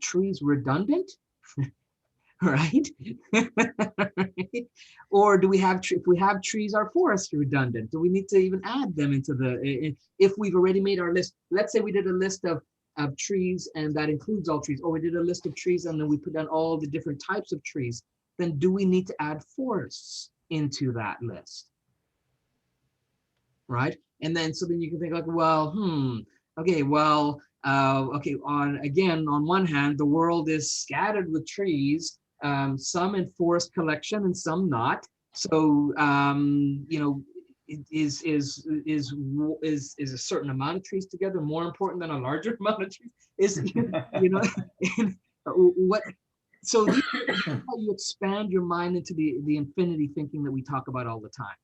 trees redundant? Right? Or do we have, if we have trees, are forests redundant? Do we need to even add them into the, if we've already made our list? Let's say we did a list of trees and that includes all trees, or we did a list of trees and then we put down all the different types of trees, then do we need to add forests into that list? Right? And then, so then you can think like, well, okay, well, okay, on one hand, the world is scattered with trees, some in forest collection and some not. So, is a certain amount of trees together more important than a larger amount of trees? Is, what? So these are how you expand your mind into the infinity thinking that we talk about all the time.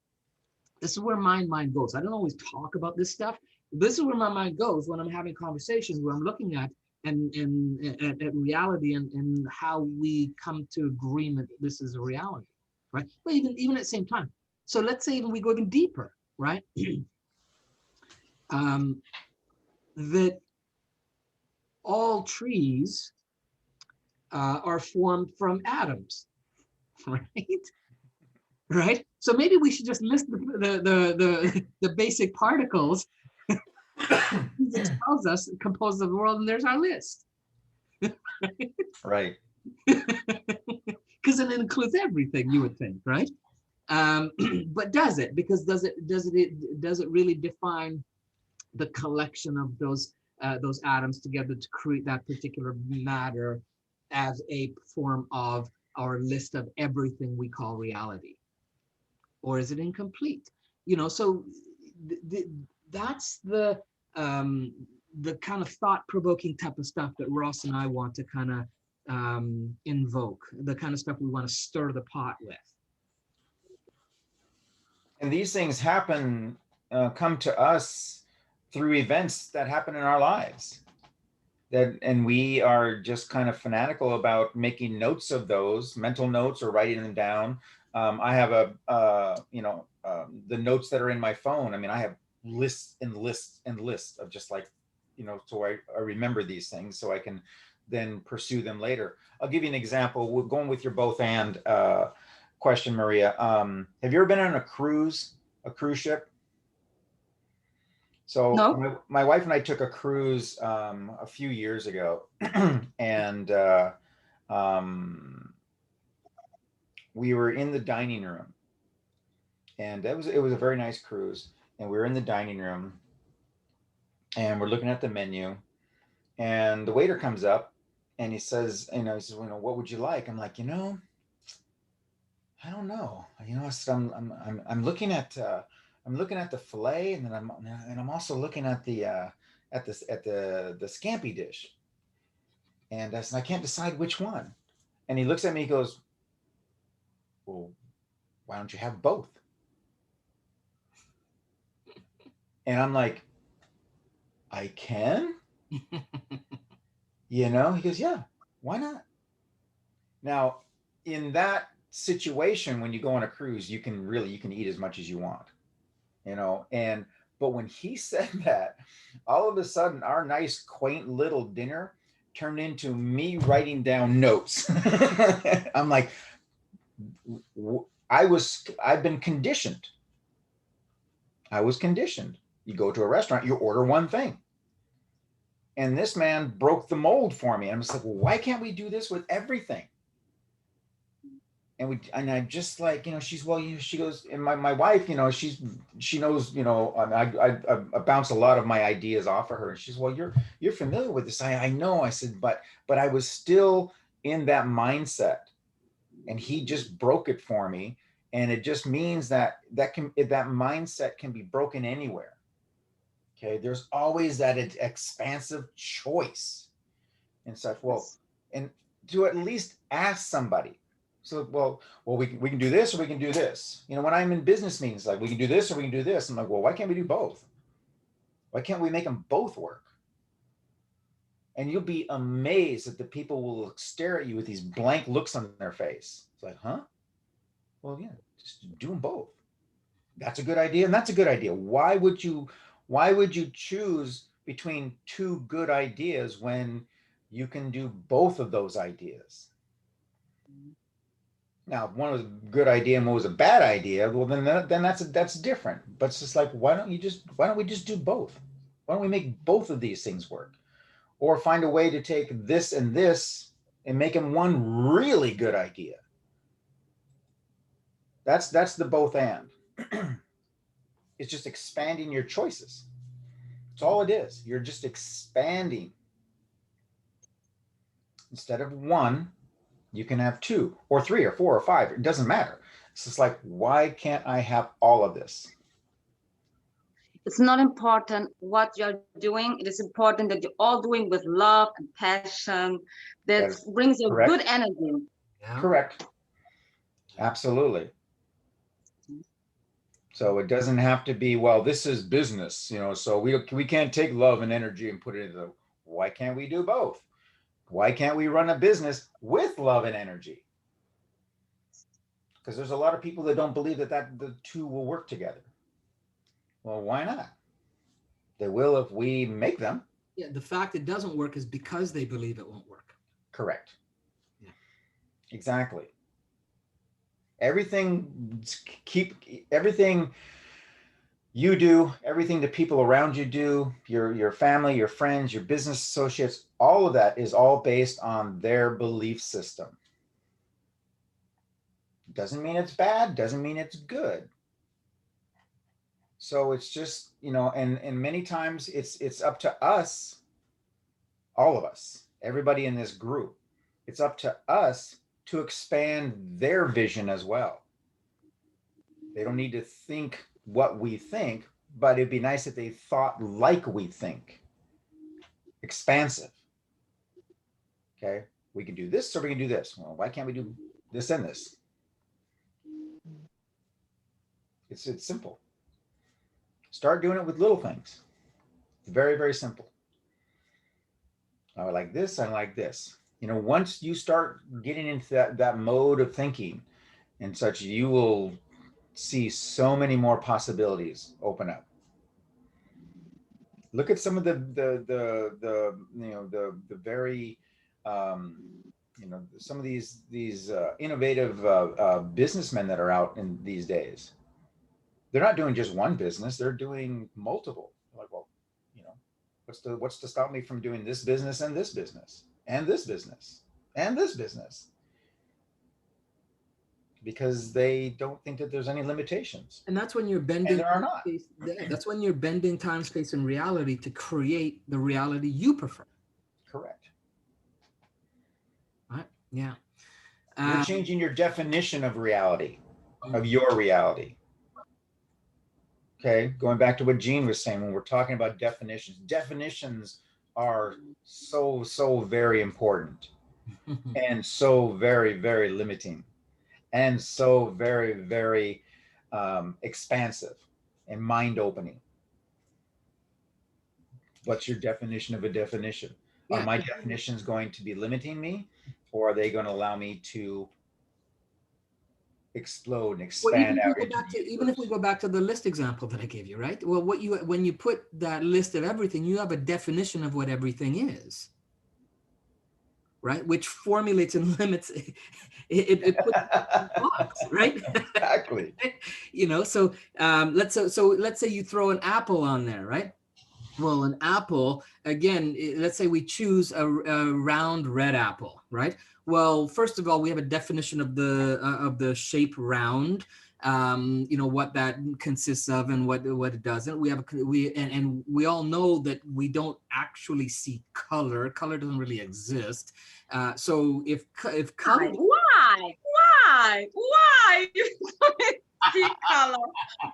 This is where my mind goes. I don't always talk about this stuff. This is where my mind goes when I'm having conversations, where I'm looking at at reality and how we come to agreement that this is a reality, right? But even at the same time. So let's say even we go even deeper, right? That all trees are formed from atoms, right? Right. So maybe we should just list the basic particles Physics tells us it composes the world, and there's our list. Right. Because it includes everything, you would think, right? But does it? Because does it really define the collection of those atoms together to create that particular matter as a form of our list of everything we call reality? Or is it incomplete? So that's the kind of thought-provoking type of stuff that Ross and I want to kind of invoke, the kind of stuff we want to stir the pot with. And these things happen, come to us through events that happen in our lives. And we are just kind of fanatical about making notes of those, mental notes, or writing them down. I have the notes that are in my phone. I mean, I have lists and lists and lists of just like, so I remember these things so I can then pursue them later. I'll give you an example. We're going with your both and question, Maria. Have you ever been on a cruise ship? So No? my wife and I took a cruise a few years ago, and we were in the dining room, and it was a very nice cruise. And we were in the dining room, and we're looking at the menu, and the waiter comes up, and he says, what would you like? I'm like, I don't know. I said, I'm looking at the fillet, and then I'm also looking at the scampi dish. And I said, I can't decide which one. And he looks at me, he goes, well, why don't you have both? And I'm like, I can? He goes, yeah, why not? Now, in that situation, when you go on a cruise, you can eat as much as you want, but when he said that, all of a sudden our nice quaint little dinner turned into me writing down notes. I'm like, I've been conditioned. I was conditioned. You go to a restaurant, you order one thing. And this man broke the mold for me. I'm just like, well, why can't we do this with everything? And I'm just like, she goes, and my wife, she knows, I bounce a lot of my ideas off of her. And she's, well, you're familiar with this. I know. I said, but I was still in that mindset, and he just broke it for me. And it just means that mindset can be broken anywhere. Okay. There's always that expansive choice and such. Well, and to at least ask somebody. So, well, we can do this or we can do this. When I'm in business meetings, like, we can do this or we can do this. I'm like, well, why can't we do both? Why can't we make them both work? And you'll be amazed that the people will stare at you with these blank looks on their face. It's like, huh? Well, yeah, just do them both. That's a good idea, and that's a good idea. Why would you choose between two good ideas when you can do both of those ideas? Now, if one was a good idea and one was a bad idea, well, then that's different. But it's just like, why don't we just do both? Why don't we make both of these things work, or find a way to take this and make them one really good idea? That's the both and. It's just expanding your choices. That's all it is. You're just expanding. Instead of one, you can have two or three or four or five. It doesn't matter. It's just like, why can't I have all of this? It's not important what you're doing. It is important that you're all doing with love and passion. That brings a good energy. Yeah. Correct. Absolutely. So it doesn't have to be, well, this is business, so we can't take love and energy and put it into why can't we do both? Why can't we run a business with love and energy? Because there's a lot of people that don't believe that the two will work together. Well, why not? They will if we make them. Yeah, the fact it doesn't work is because they believe it won't work. Correct. Yeah. Exactly. Everything you do, everything the people around you do, your family, your friends, your business associates, all of that is all based on their belief system. Doesn't mean it's bad, doesn't mean it's good. So it's just, you know, and many times it's up to us, all of us, everybody in this group, it's up to us to expand their vision as well. They don't need to think what we think, but it'd be nice if they thought like we think. Expansive. Okay, we can do this or we can do this. Well, why can't we do this and this? It's simple. Start doing it with little things. Very, very simple. I like this, I like this. You know, once you start getting into that mode of thinking and such, you will see so many more possibilities open up. Look at some of the you know the very you know, some of these innovative businessmen that are out in these days. They're not doing just one business; they're doing multiple. Like, well, you know, what's to stop me from doing this business and this business and this business and this business? Because they don't think that there's any limitations. And that's when you're bending. And there are not. That's when you're bending time, space, and reality to create the reality you prefer. Correct. Right? Yeah. You're changing your definition of reality, of your reality. Okay, going back to what Gene was saying when we're talking about definitions. Definitions are so very important and so very limiting and so very expansive and mind-opening. What's your definition of a definition? Yeah. Are my definitions going to be limiting me, or are they going to allow me to explode and expand out? Even if we go back to the list example that I gave you, right? Well, when you put that list of everything, you have a definition of what everything is, right? Which formulates and limits it puts it in a box, right? Exactly. You know, so let's say you throw an apple on there, right? Well, an apple, again, let's say we choose a round red apple, right? Well, first of all, we have a definition of the shape round, you know, what that consists of and what it doesn't. And we all know that we don't actually see color. Color doesn't really exist. So if color, why see color?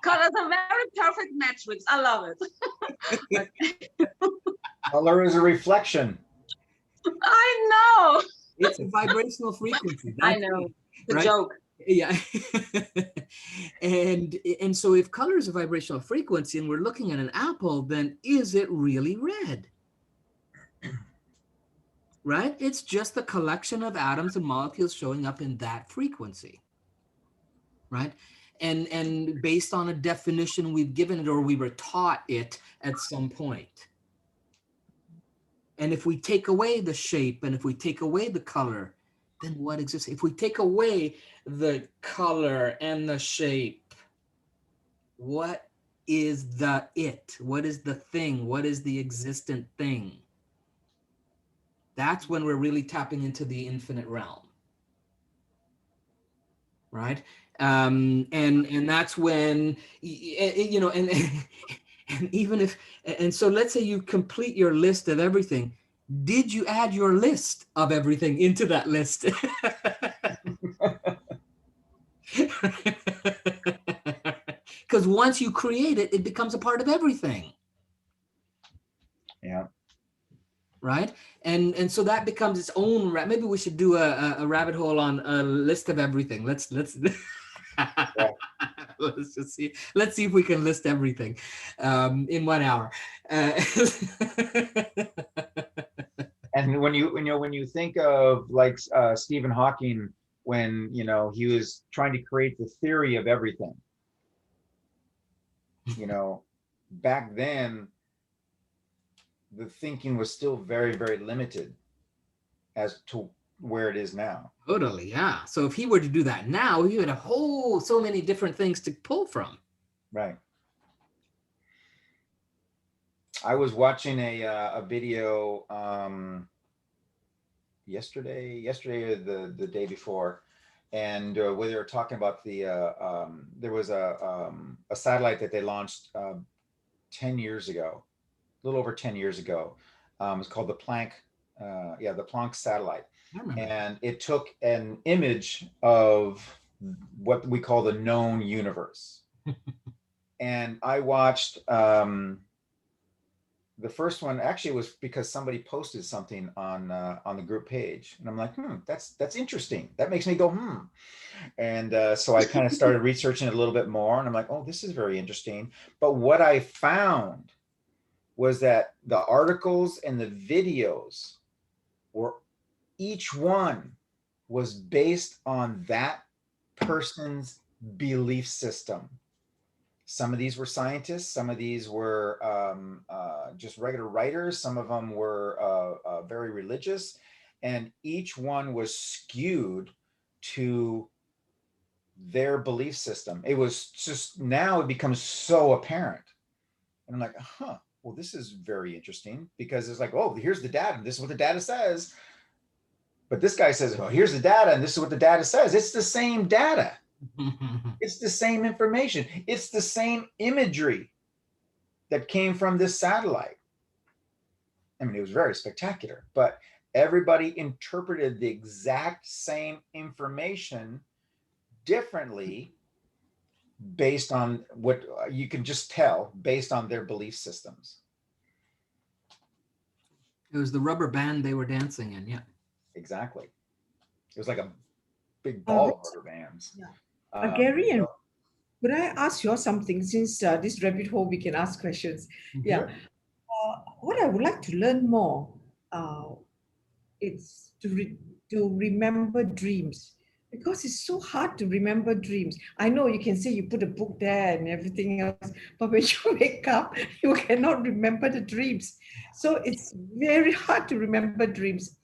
Color is a very perfect matrix. I love it. Color is a reflection. I know. It's a vibrational frequency. I know. The right? Joke. Yeah. and so if color is a vibrational frequency and we're looking at an apple, then is it really red? Right? It's just the collection of atoms and molecules showing up in that frequency. Right? And based on a definition we've given it or we were taught it at some point. And if we take away the shape and if we take away the color, then what exists? If we take away the color and the shape, what is the it? What is the thing? What is the existent thing? That's when we're really tapping into the infinite realm. Right? And that's when, you know, and even if, and so let's say you complete your list of everything. Did you add your list of everything into that list? Because once you create it, it becomes a part of everything. Yeah. Right? And so that becomes its own, maybe we should do a rabbit hole on a list of everything. Let's yeah. Let's see if we can list everything in 1 hour. And when you think of like Stephen Hawking, when he was trying to create the theory of everything, back then the thinking was still very, very limited as to where it is now. Totally, yeah. So if he were to do that now, he would have so many different things to pull from. Right. I was watching a video yesterday or the day before, and where they were talking about there was a satellite that they launched 10 years ago, a little over 10 years ago. It's called the Planck, the Planck satellite. I remember. And it took an image of what we call the known universe. And I watched the first one. Actually, was because somebody posted something on the group page, and I'm like, that's interesting. That makes me go, And so I kind of started researching it a little bit more, and I'm like, oh, this is very interesting. But what I found was that the articles and the videos were, each one was based on that person's belief system. Some of these were scientists, some of these were just regular writers, some of them were very religious, and each one was skewed to their belief system. It was just, now it becomes so apparent. And I'm like, well, this is very interesting, because it's like, oh, here's the data, and this is what the data says. But this guy says, oh, here's the data, and this is what the data says. It's the same data. It's the same information. It's the same imagery that came from this satellite. I mean, it was very spectacular, but everybody interpreted the exact same information differently based on what you can just tell based on their belief systems. It was the rubber band they were dancing in. Yeah. Exactly. It was like a big ball of rubber bands. Yeah. Gary, and could I ask you something, since this rabbit hole we can ask questions? Yeah. What I would like to learn more, it's to remember dreams, because it's so hard to remember dreams. I know you can say you put a book there and everything else, but when you wake up, you cannot remember the dreams. So it's very hard to remember dreams.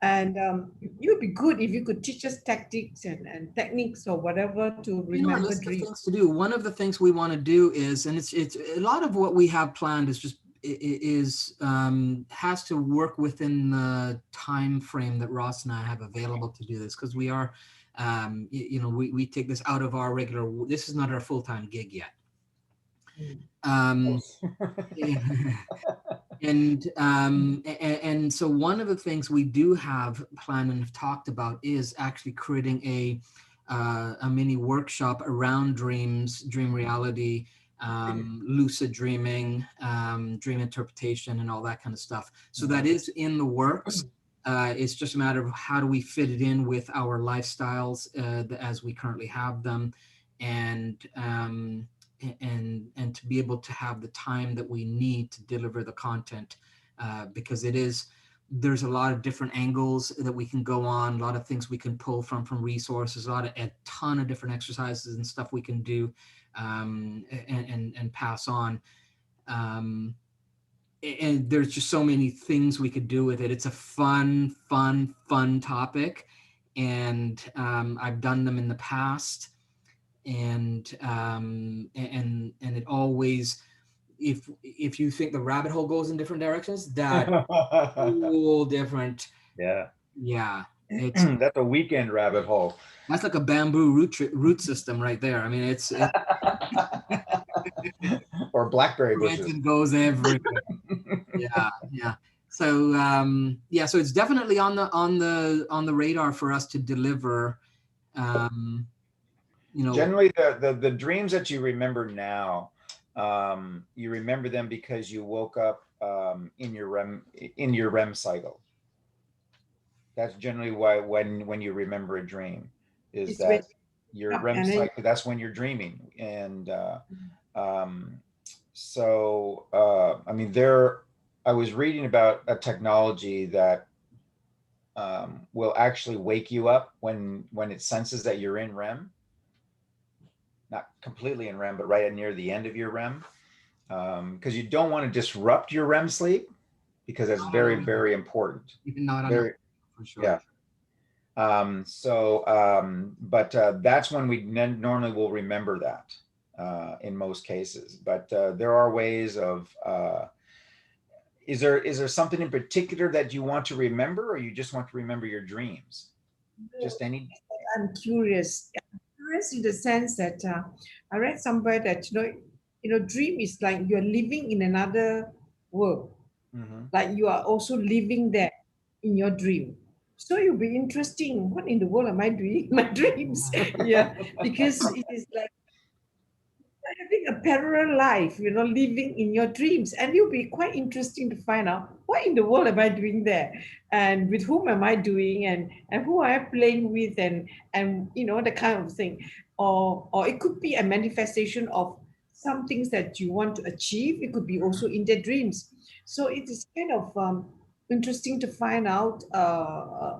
And it would be good if you could teach us tactics and techniques or whatever to remember dreams. Things to do. One of the things we want to do is, and it's a lot of what we have planned is just has to work within the time frame that Ross and I have available to do this, because we are, we take this out of our regular. This is not our full-time gig yet. And so one of the things we do have planned and have talked about is actually creating a mini workshop around dreams, dream reality, lucid dreaming, dream interpretation, and all that kind of stuff. So that is in the works. It's just a matter of how do we fit it in with our lifestyles as we currently have them, and to be able to have the time that we need to deliver the content, because there's a lot of different angles that we can go on, a lot of things we can pull from resources, a ton of different exercises and stuff we can do, and pass on. And there's just so many things we could do with it. It's a fun topic, and I've done them in the past. And it always, if you think the rabbit hole goes in different directions, that whole different. Yeah. That's a weekend rabbit hole. That's like a bamboo root system right there. I mean, it's or blackberry bushes. It goes everywhere. Yeah. So so it's definitely on the radar for us to deliver. Generally the dreams that you remember now, you remember them because you woke up in your REM cycle. That's generally why when you remember a dream, is that your REM cycle, that's when you're dreaming. And I mean, I was reading about a technology that will actually wake you up when it senses that you're in REM. Not completely in REM, but right near the end of your REM, because you don't want to disrupt your REM sleep, because that's very, very important. For sure. Yeah. But that's when we normally will remember that in most cases. But there are ways of is there something in particular that you want to remember, or you just want to remember your dreams? Just any. I'm curious. I'm curious in the sense that I read somewhere that dream is like you're living in another world, Mhm. like you are also living there in your dream. So it'll be interesting. What in the world am I doing in my dreams? Yeah, because it is like having a parallel life, living in your dreams. And it'll be quite interesting to find out what in the world am I doing there, and with whom am I doing, and who am I playing with, and the kind of thing. Or it could be a manifestation of some things that you want to achieve. It could be also in their dreams. So it is kind of interesting to find out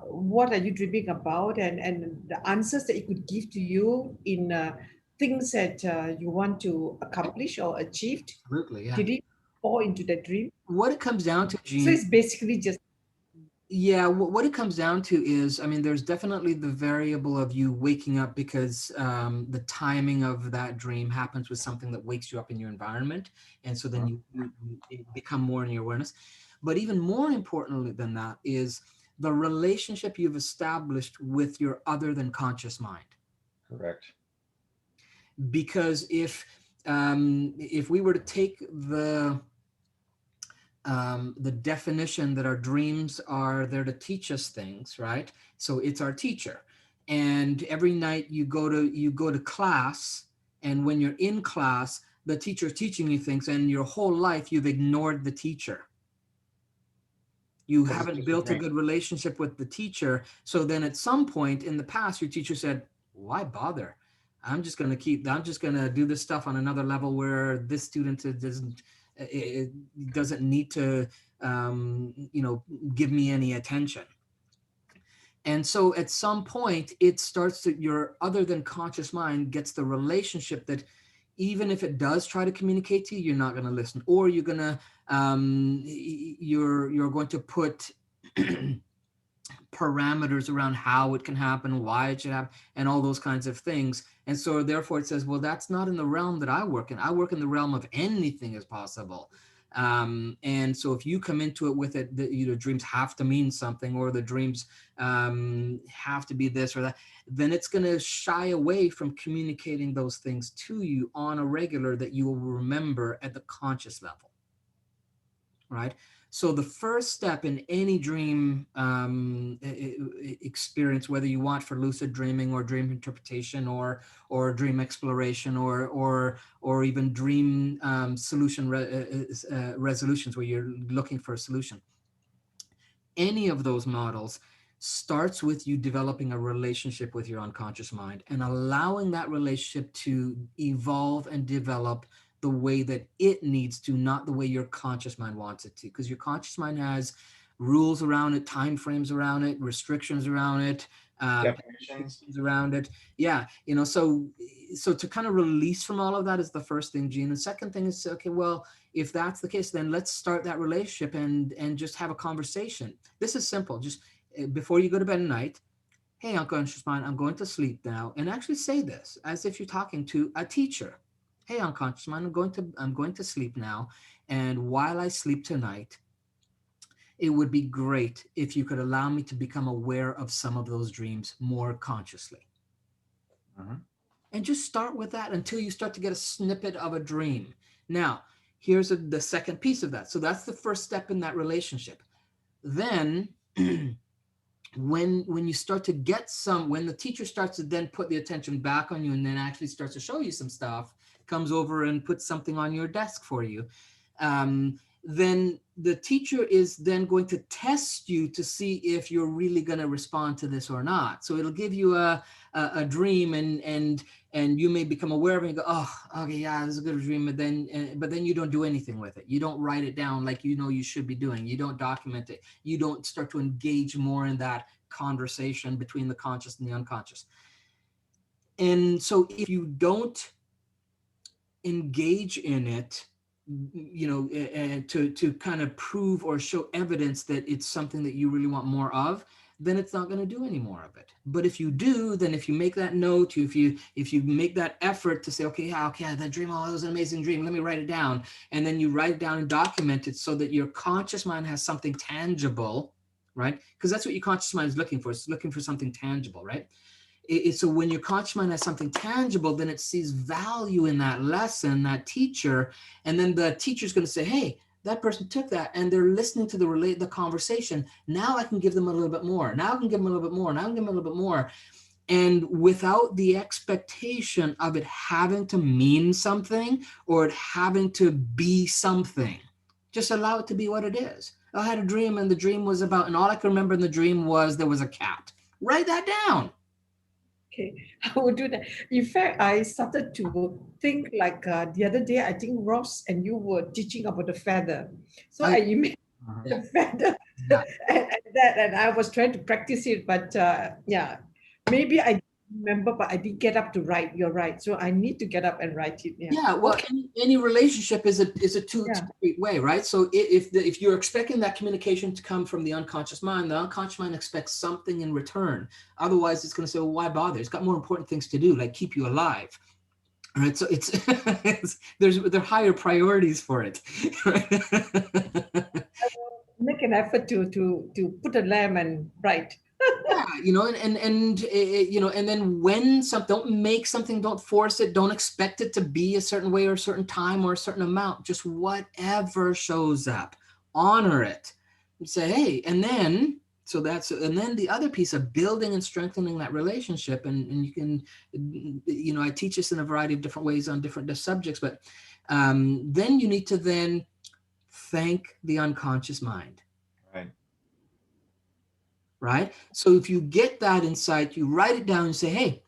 what are you dreaming about, and the answers that it could give to you in things that you want to accomplish or achieved. Absolutely, yeah. Did it fall into the dream? What it comes down to, So Gene, it's basically just yeah, what it comes down to is, I mean, there's definitely the variable of you waking up because the timing of that dream happens with something that wakes you up in your environment. And so then you become more in your awareness. But even more importantly than that is the relationship you've established with your other than conscious mind. Correct. Because if we were to take the definition that our dreams are there to teach us things, right? So it's our teacher. And every night you go to class, and when you're in class, the teacher is teaching you things, and your whole life you've ignored the teacher. You Because it's haven't just a built a dream. good relationship with the teacher. So then at some point in the past, your teacher said, why bother? I'm just going to do this stuff on another level where this student it doesn't need to, you know, give me any attention. And so at some point, it starts to, your other than conscious mind gets the relationship that even if it does try to communicate to you, you're not going to listen, or you're going to, you're going to put parameters around how it can happen, why it should happen, and all those kinds of things. And so therefore it says, well, that's not in the realm that I work in. I work in the realm of anything is possible. And so if you come into it with it, the dreams have to mean something, or the dreams have to be this or that, then it's going to shy away from communicating those things to you on a regular that you will remember at the conscious level. Right? So the first step in any dream experience, whether you want for lucid dreaming or dream interpretation or dream exploration or even dream resolutions where you're looking for a solution, any of those models starts with you developing a relationship with your unconscious mind and allowing that relationship to evolve and develop the way that it needs to, not the way your conscious mind wants it to, because your conscious mind has rules around it, time frames around it, restrictions around it, Definitions. around it. Yeah, you know, so to kind of release from all of that is the first thing, Gene. The second thing is, okay, well, if that's the case, then let's start that relationship and just have a conversation. This is simple. Just before you go to bed at night, hey, unconscious mind, I'm going to sleep now, and actually say this as if you're talking to a teacher. Hey, unconscious mind, I'm going to sleep now, and while I sleep tonight, it would be great if you could allow me to become aware of some of those dreams more consciously. Mhm. And just start with that until you start to get a snippet of a dream. Now, here's the second piece of that. So that's the first step in that relationship. Then when you start to get some, when the teacher starts to then put the attention back on you and then actually starts to show you some stuff, comes over and puts something on your desk for you, then the teacher is then going to test you to see if you're really going to respond to this or not. So it'll give you a dream, and you may become aware of it and go, oh, okay, yeah, this is a good dream, but then you don't do anything with it. You don't write it down like you know you should be doing. You don't document it. You don't start to engage more in that conversation between the conscious and the unconscious. And so if you don't engage in it, you know, and to kind of prove or show evidence that it's something that you really want more of, then it's not going to do any more of it. But if you do, then if you make that note, if you make that effort to say, okay, yeah, okay, that dream, oh, it was an amazing dream, let me write it down. And then you write it down and document it so that your conscious mind has something tangible, right? Because that's what your conscious mind is looking for. It's looking for something tangible, right? So when your conscious mind has something tangible, then it sees value in that lesson, that teacher, and then the teacher's going to say, hey, that person took that and they're listening to the conversation. Now I can give them a little bit more. Now I can give them a little bit more. Now I can give them a little bit more. And without the expectation of it having to mean something or it having to be something, just allow it to be what it is. I had a dream and the dream was about, and all I can remember in the dream was there was a cat. Write that down. Okay, I will do that. In fact, I started to think like the other day, I think Ross and you were teaching about the feather. So I imagined the feather Yeah. and I was trying to practice it, but yeah, maybe I remember, but I didn't get up to write. You're right. So I need to get up and write it. Yeah. Yeah, well, any relationship is a two-way way, right? So if you're expecting that communication to come from the unconscious mind expects something in return. Otherwise, it's going to say, well, why bother? It's got more important things to do, like keep you alive. All right, so there are higher priorities for it. Make an effort to put a lamb and write. Yeah, and then when don't make something, don't force it, don't expect it to be a certain way or a certain time or a certain amount, just whatever shows up, honor it. You say, hey, and then the other piece of building and strengthening that relationship, and you can, I teach this in a variety of different ways on different subjects, but then you need to then thank the unconscious mind. Right? So if you get that insight, you write it down and say, hey,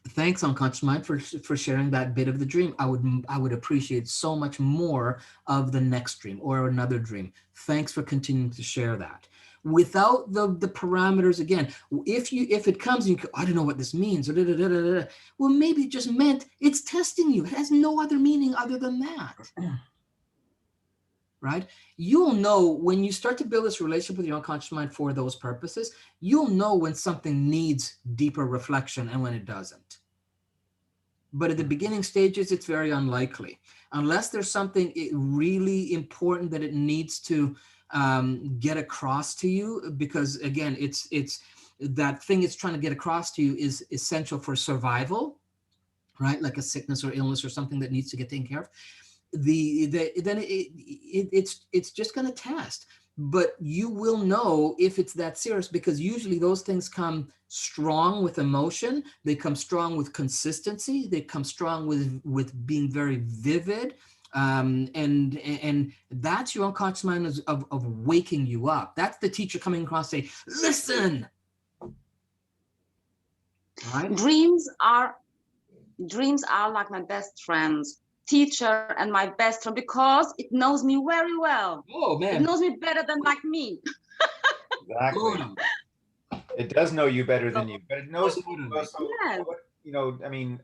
thanks unconscious mind for sharing that bit of the dream. I would appreciate so much more of the next dream or another dream. Thanks for continuing to share that. Without the parameters, again, if it comes and you go, I don't know what this means, well, maybe it just meant it's testing you. It has no other meaning other than that. Right? You'll know when you start to build this relationship with your unconscious mind for those purposes, you'll know when something needs deeper reflection and when it doesn't. But at the beginning stages, it's very unlikely, unless there's something really important that it needs to get across to you, because again, it's that thing it's trying to get across to you is essential for survival, right? Like a sickness or illness or something that needs to get taken care of. Then it's just going to test, but you will know if it's that serious, because usually those things come strong with emotion, they come strong with consistency, they come strong with being very vivid, and that's your unconscious mind of waking you up. That's the teacher coming across say, listen. Right? Dreams are like my best friends, teacher and my best friend, because it knows me very well. Oh man, it knows me better than like me. Exactly. It does know you better than you, but it knows also, Yes. I mean,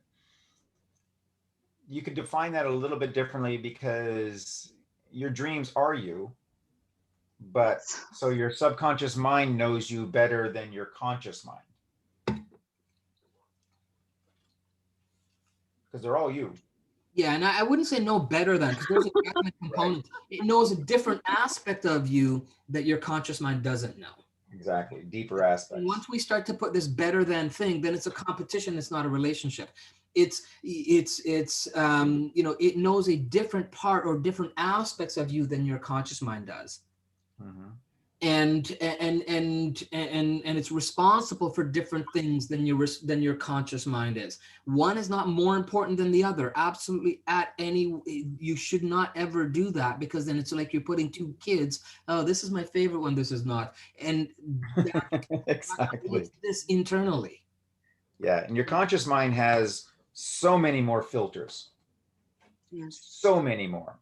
you could define that a little bit differently, because your dreams are you, but so your subconscious mind knows you better than your conscious mind, because they're all you. Yeah, and I wouldn't say no better than, because there's a definite component. Right. It knows a different aspect of you that your conscious mind doesn't know. Exactly, deeper aspects. And once we start to put this better than thing, then it's a competition. It's not a relationship. It knows a different part or different aspects of you than your conscious mind does. Mm-hmm. And it's responsible for different things than your conscious mind is. One is not more important than the other. Absolutely, you should not ever do that, because then it's like you're putting two kids. Oh, this is my favorite one. This is not, and exactly this internally. Yeah, and your conscious mind has so many more filters. Yes. So many more.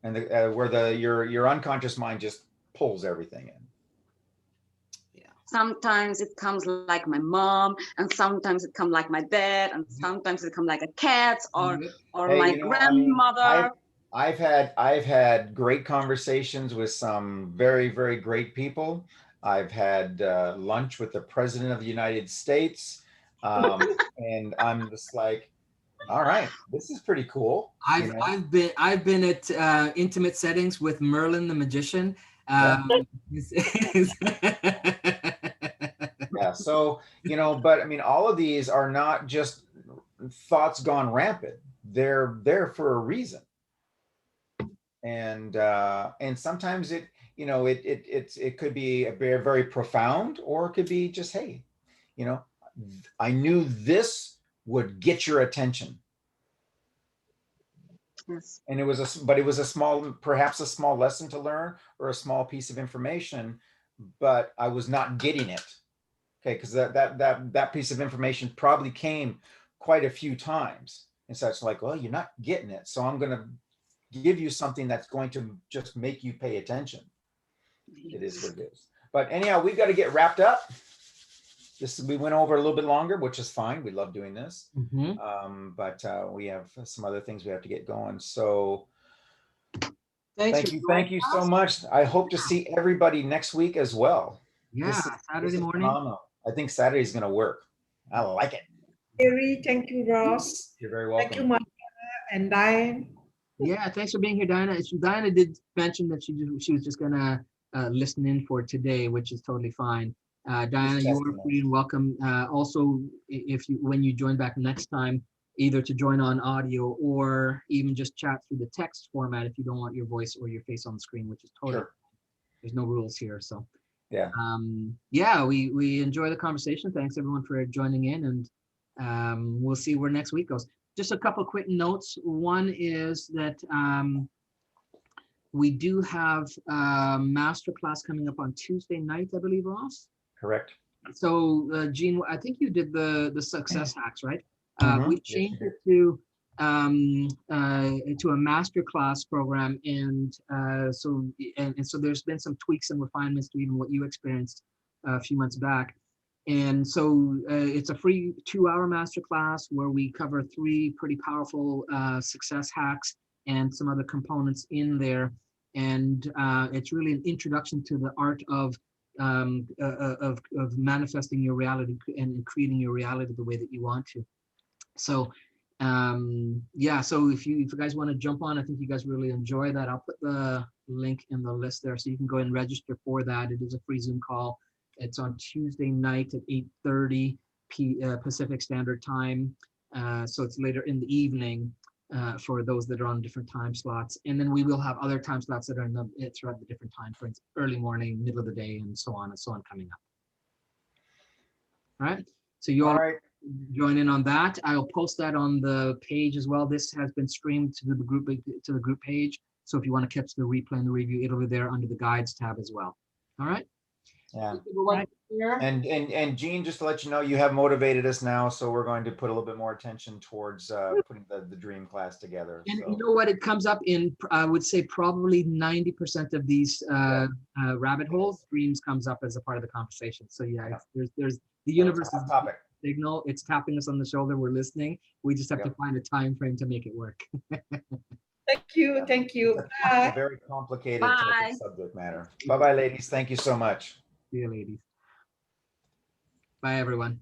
And your unconscious mind just pulls everything in. Yeah. Sometimes it comes like my mom, and sometimes it comes like my dad, and sometimes it comes like a cat or my grandmother. I mean, I've had great conversations with some very, very great people, I've had lunch with the President of the United States. And I'm just like, all right, this is pretty cool. I've been at intimate settings with Merlin the magician. Yeah. Is- Yeah. So, but I mean, all of these are not just thoughts gone rampant. They're there for a reason. And sometimes it could be a very, very profound, or it could be just, hey, I knew this would get your attention. Yes. And it was perhaps a small lesson to learn, or a small piece of information, but I was not getting it. Okay, because that piece of information probably came quite a few times. And so it's like, well, you're not getting it. So I'm going to give you something that's going to just make you pay attention. It is what it is. But anyhow, we've got to get wrapped up. We went over a little bit longer, which is fine. We love doing this. But we have some other things we have to get going. So thank you so much. I hope to see everybody next week as well. Yeah, Saturday morning. Phenomenal. I think Saturday's going to work. I like it. Terry, thank you, Ross. You're very welcome. Thank you, Monica and Diane. Yeah, thanks for being here, Diana. Diana did mention that she was just gonna listen in for today, which is totally fine. Diana, you are free and welcome. Also, when you join back next time, either to join on audio or even just chat through the text format if you don't want your voice or your face on the screen, which is totally Sure. There's no rules here. So yeah, we enjoy the conversation. Thanks everyone for joining in, and we'll see where next week goes. Just a couple of quick notes. One is that we do have a master class coming up on Tuesday night, I believe, Ross. correct. So Jean, I think you did the success hacks, right? We've changed Yes, it to a master class program, and so there's been some tweaks and refinements to even what you experienced a few months back. And so it's a free 2-hour master class where we cover 3 pretty powerful success hacks and some other components in there. And it's really an introduction to the art of manifesting your reality and creating your reality the way that you want to. So so if you guys want to jump on, I think you guys really enjoy that. I'll put the link in the list there so you can go and register for that. It is a free Zoom call. It's on Tuesday night at 8:30 Pacific Standard Time. So it's later in the evening for those that are on different time slots. And then we will have other time slots that are throughout the different time frames, early morning, middle of the day, and so on coming up. All right. So you all join in on that. I'll post that on the page as well. This has been streamed to the group page. So if you want to catch the replay and the review, it'll be there under the guides tab as well. All right. Yeah. And Jean, just to let you know, you have motivated us now, so we're going to put a little bit more attention towards putting the dream class together. And you know what? It comes up in, I would say, probably 90% of these rabbit holes. Dreams comes up as a part of the conversation. So there's the universe is topic. Signal. It's tapping us on the shoulder. We're listening. We just have to find a time frame to make it work. Thank you. Thank you. Bye. Very complicated subject matter. Bye-bye, ladies. Thank you so much. See you, ladies. Bye, everyone.